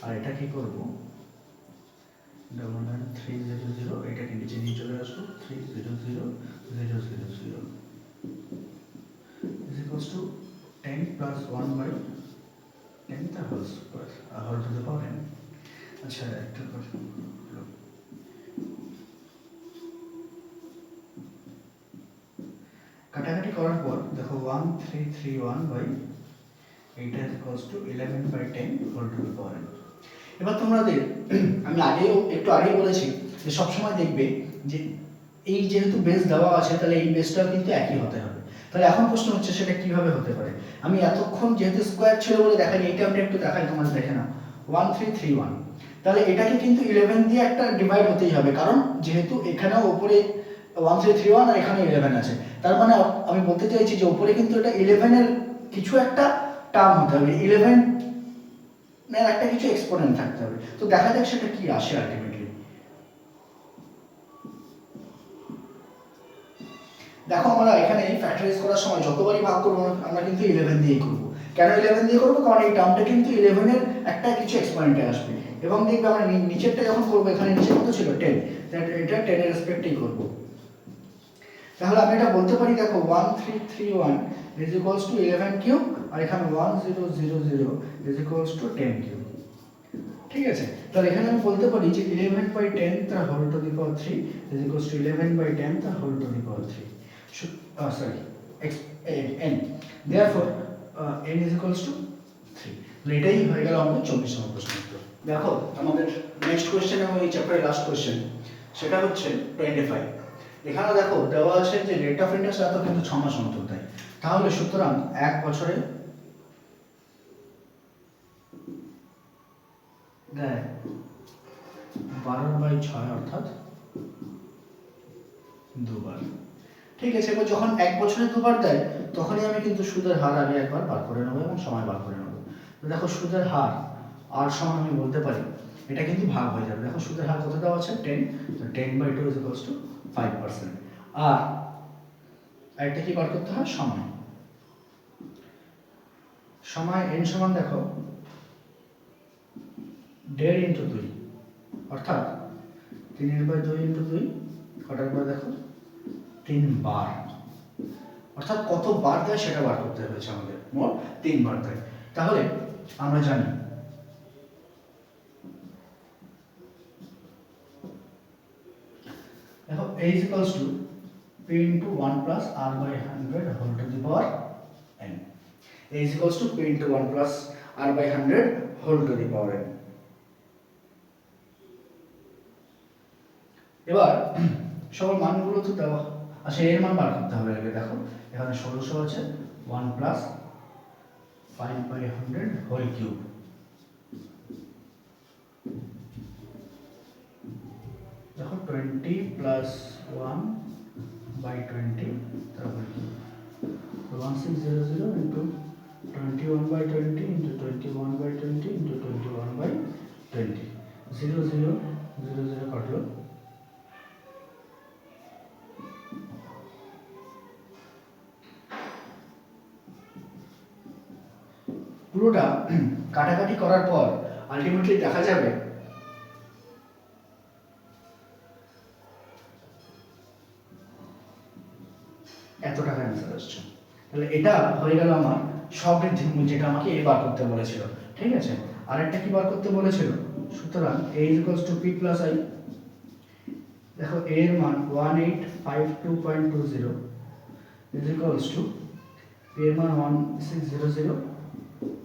[SPEAKER 1] আর এটা কি করব, 300 এটাকে নিচে নিয়ে চলে আসবো, 300,000 = 10 + 1/10 the whole square whole to the power n। আচ্ছা একটা কথা, কাটাকাটি করার পর দেখো 1331/8 = 11/10 whole to the power n। এবার তোমাদের আমি একটু আগেই বলেছি যে সবসময় দেখবে যে এই যেহেতু বেস দেওয়া আছে, তাহলে এই বেসটাও কিন্তু একই হতে হবে, তাহলে এখন প্রশ্ন হচ্ছে সেটা কিভাবে হতে পারে। আমি এতক্ষণ যেহেতু স্কোয়ার ছিল বলে দেখাই, এইটা আমি একটু দেখাই তোমাদের, দেখে নাও 1331, তাহলে এটাকে কিন্তু 11 দিয়ে একটা ডিভাইড হতেই হবে, কারণ যেহেতু এখানেও ওপরে 1331 আর এখানে 11 আছে, তার মানে আমি বলতে চাইছি যে উপরে কিন্তু এটা 11 এর কিছু একটা টার্ম হতে হবে, 11 এর একটা কিছু এক্সপোনেন্ট থাকতে হবে। তো দেখা যাক সেটা কি আসে আলটিমেটলি। দেখো আমরা এখানে ফ্যাক্টরাইজ করার সময় যতবারই ভাগ করব আমরা কিন্তু 11 দিয়েই করব। কেন 11 দিয়ে করব? কারণ এই টার্মটা কিন্তু 11 এর একটা কিছু এক্সপোনেন্টে আসবে, এবং দেখবে আমরা নিচেরটা যখন করব, এখানে নিচে কত ছিল 10, এটা 10 এর রেসপেক্টেই করব। তাহলে আমি এটা বলতে পারি, দেখো 1331 is equals to 11 কিউব, আর এখানে 1000 is equals to 10 কিউব। ঠিক আছে, তাহলে এখানে আমি বলতে পারি যে 11/10 তার whole to the power 3 is equals to 11/10 তার whole to the power 3, sorry n, therefore n is equals to 3। তাহলে এটাই হয়ে গেল আমাদের 24 নম্বর প্রশ্ন উত্তর। দেখো আমাদের নেক্সট কোশ্চেন এবং এই চ্যাপ্টারের লাস্ট কোশ্চেন, সেটা হচ্ছে 25। এখানে দেখো দেওয়া আছে যে রেট অফ ইন্টারেস্ট এত কিন্তু 6 মাস অন্তর দেয়, তাহলে সুতরাং এক বছরে দেয় 12/6 অর্থাৎ দুবার। ঠিক আছে, এবার যখন এক বছরে দুবার দেয় তখনই আমি কিন্তু সুদের হার আগে একবার বার করে নেবো এবং সময় বার করে নেবো। তো দেখো সুদের হার আর সমান আমি বলতে পারি এটা কিন্তু ভাগ হয়ে যাবে। দেখো সুদের হার কত দেওয়া আছে 10, তো 10/2 is equals to 5%। আর একটা কি বার করতে হয়? সময়। সময় n সমান দেখো 1.5 ইন্টু 2, অর্থাৎ 3/2 ইন্টু 2 কটার পরে দেখো 3 বার, অর্থাৎ কত বার দেয় সেটা বার করতে হয়েছে আমাদের, মোট 3 বার দেয়। তাহলে আমরা জানি দেখো a is equals to p into 1 plus r/100 whole to the power n, a is equals to p into 1 plus r/100 whole to the power n। এবার সকল মানগুলো তো দেওয়া, আচ্ছা এর মান বার করতে হবে আগে। দেখো এখানে 1600 আছে, 1 plus 5/100 হোল কিউব, দেখো 20 plus 1/20 তার whole cube, 1600 into 21/20 into 21/20 into 21/20, 0 0 0 0 কাটলো, পুরোটা কাটাকাটি করার পর আলটিমেটলি দেখা যাবে এত টাকা অ্যান্সার আসছে। তাহলে এটা হয়ে গেল আমার সবৃদ্ধি মূল, যেটা আমাকে এ বার করতে বলেছিল। ঠিক আছে, আর একটা কি বার করতে বলেছিল? সুতরাং a is equals to p plus i, দেখো a এর মান 1852.20 is equals to p এর মান 1600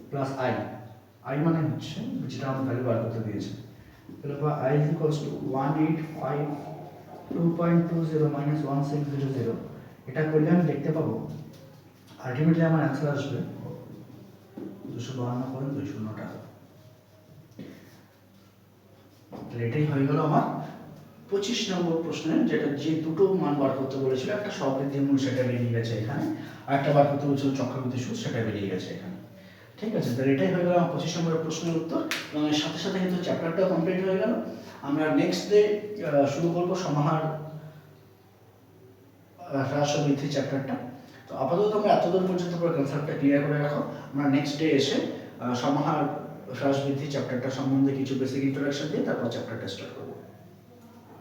[SPEAKER 1] প্লাস i, i মানে হচ্ছে যেটা আমরা ভ্যালু বার করতে দিয়েছে, তাহলে i is equals to 1852.20 minus 1600। এটা করলে আমি দেখতে পাবো আলটিমেটলি আমার অ্যান্সার আসবে 252.20 টাকা। তাহলে এটাই হয়ে গেল আমার 25 নম্বর প্রশ্নের, যেটা যে দুটো মান বার করতে বলেছিল, একটা সবৃদ্ধি মূল সেটা বেরিয়ে গেছে এখানে, আর একটা বার করতে বলেছিল চক্রবৃদ্ধি সুদ, সেটা বেরিয়ে গেছে এখানে। ঠিক আছে, তাহলে এটাই হয়ে গেল আমার 25 নম্বরের প্রশ্নের উত্তর, এবং এর সাথে সাথে কিন্তু চ্যাপ্টারটাও কমপ্লিট হয়ে গেল। আমরা নেক্সট ডে শুরু করবো সমাহার হ্রাস ও বৃদ্ধি চ্যাপ্টারটা। তো আপাতত তোমরা এতদূর পর্যন্ত পুরো কনসেপ্টটা ক্লিয়ার করে রাখো। আমরা নেক্সট ডে এসে সমাহার হ্রাস বৃদ্ধি চ্যাপ্টারটা সম্বন্ধে কিছু বেসিক ইন্ট্রোডাকশন দিয়ে তারপর চ্যাপ্টারটা স্টার্ট করবো।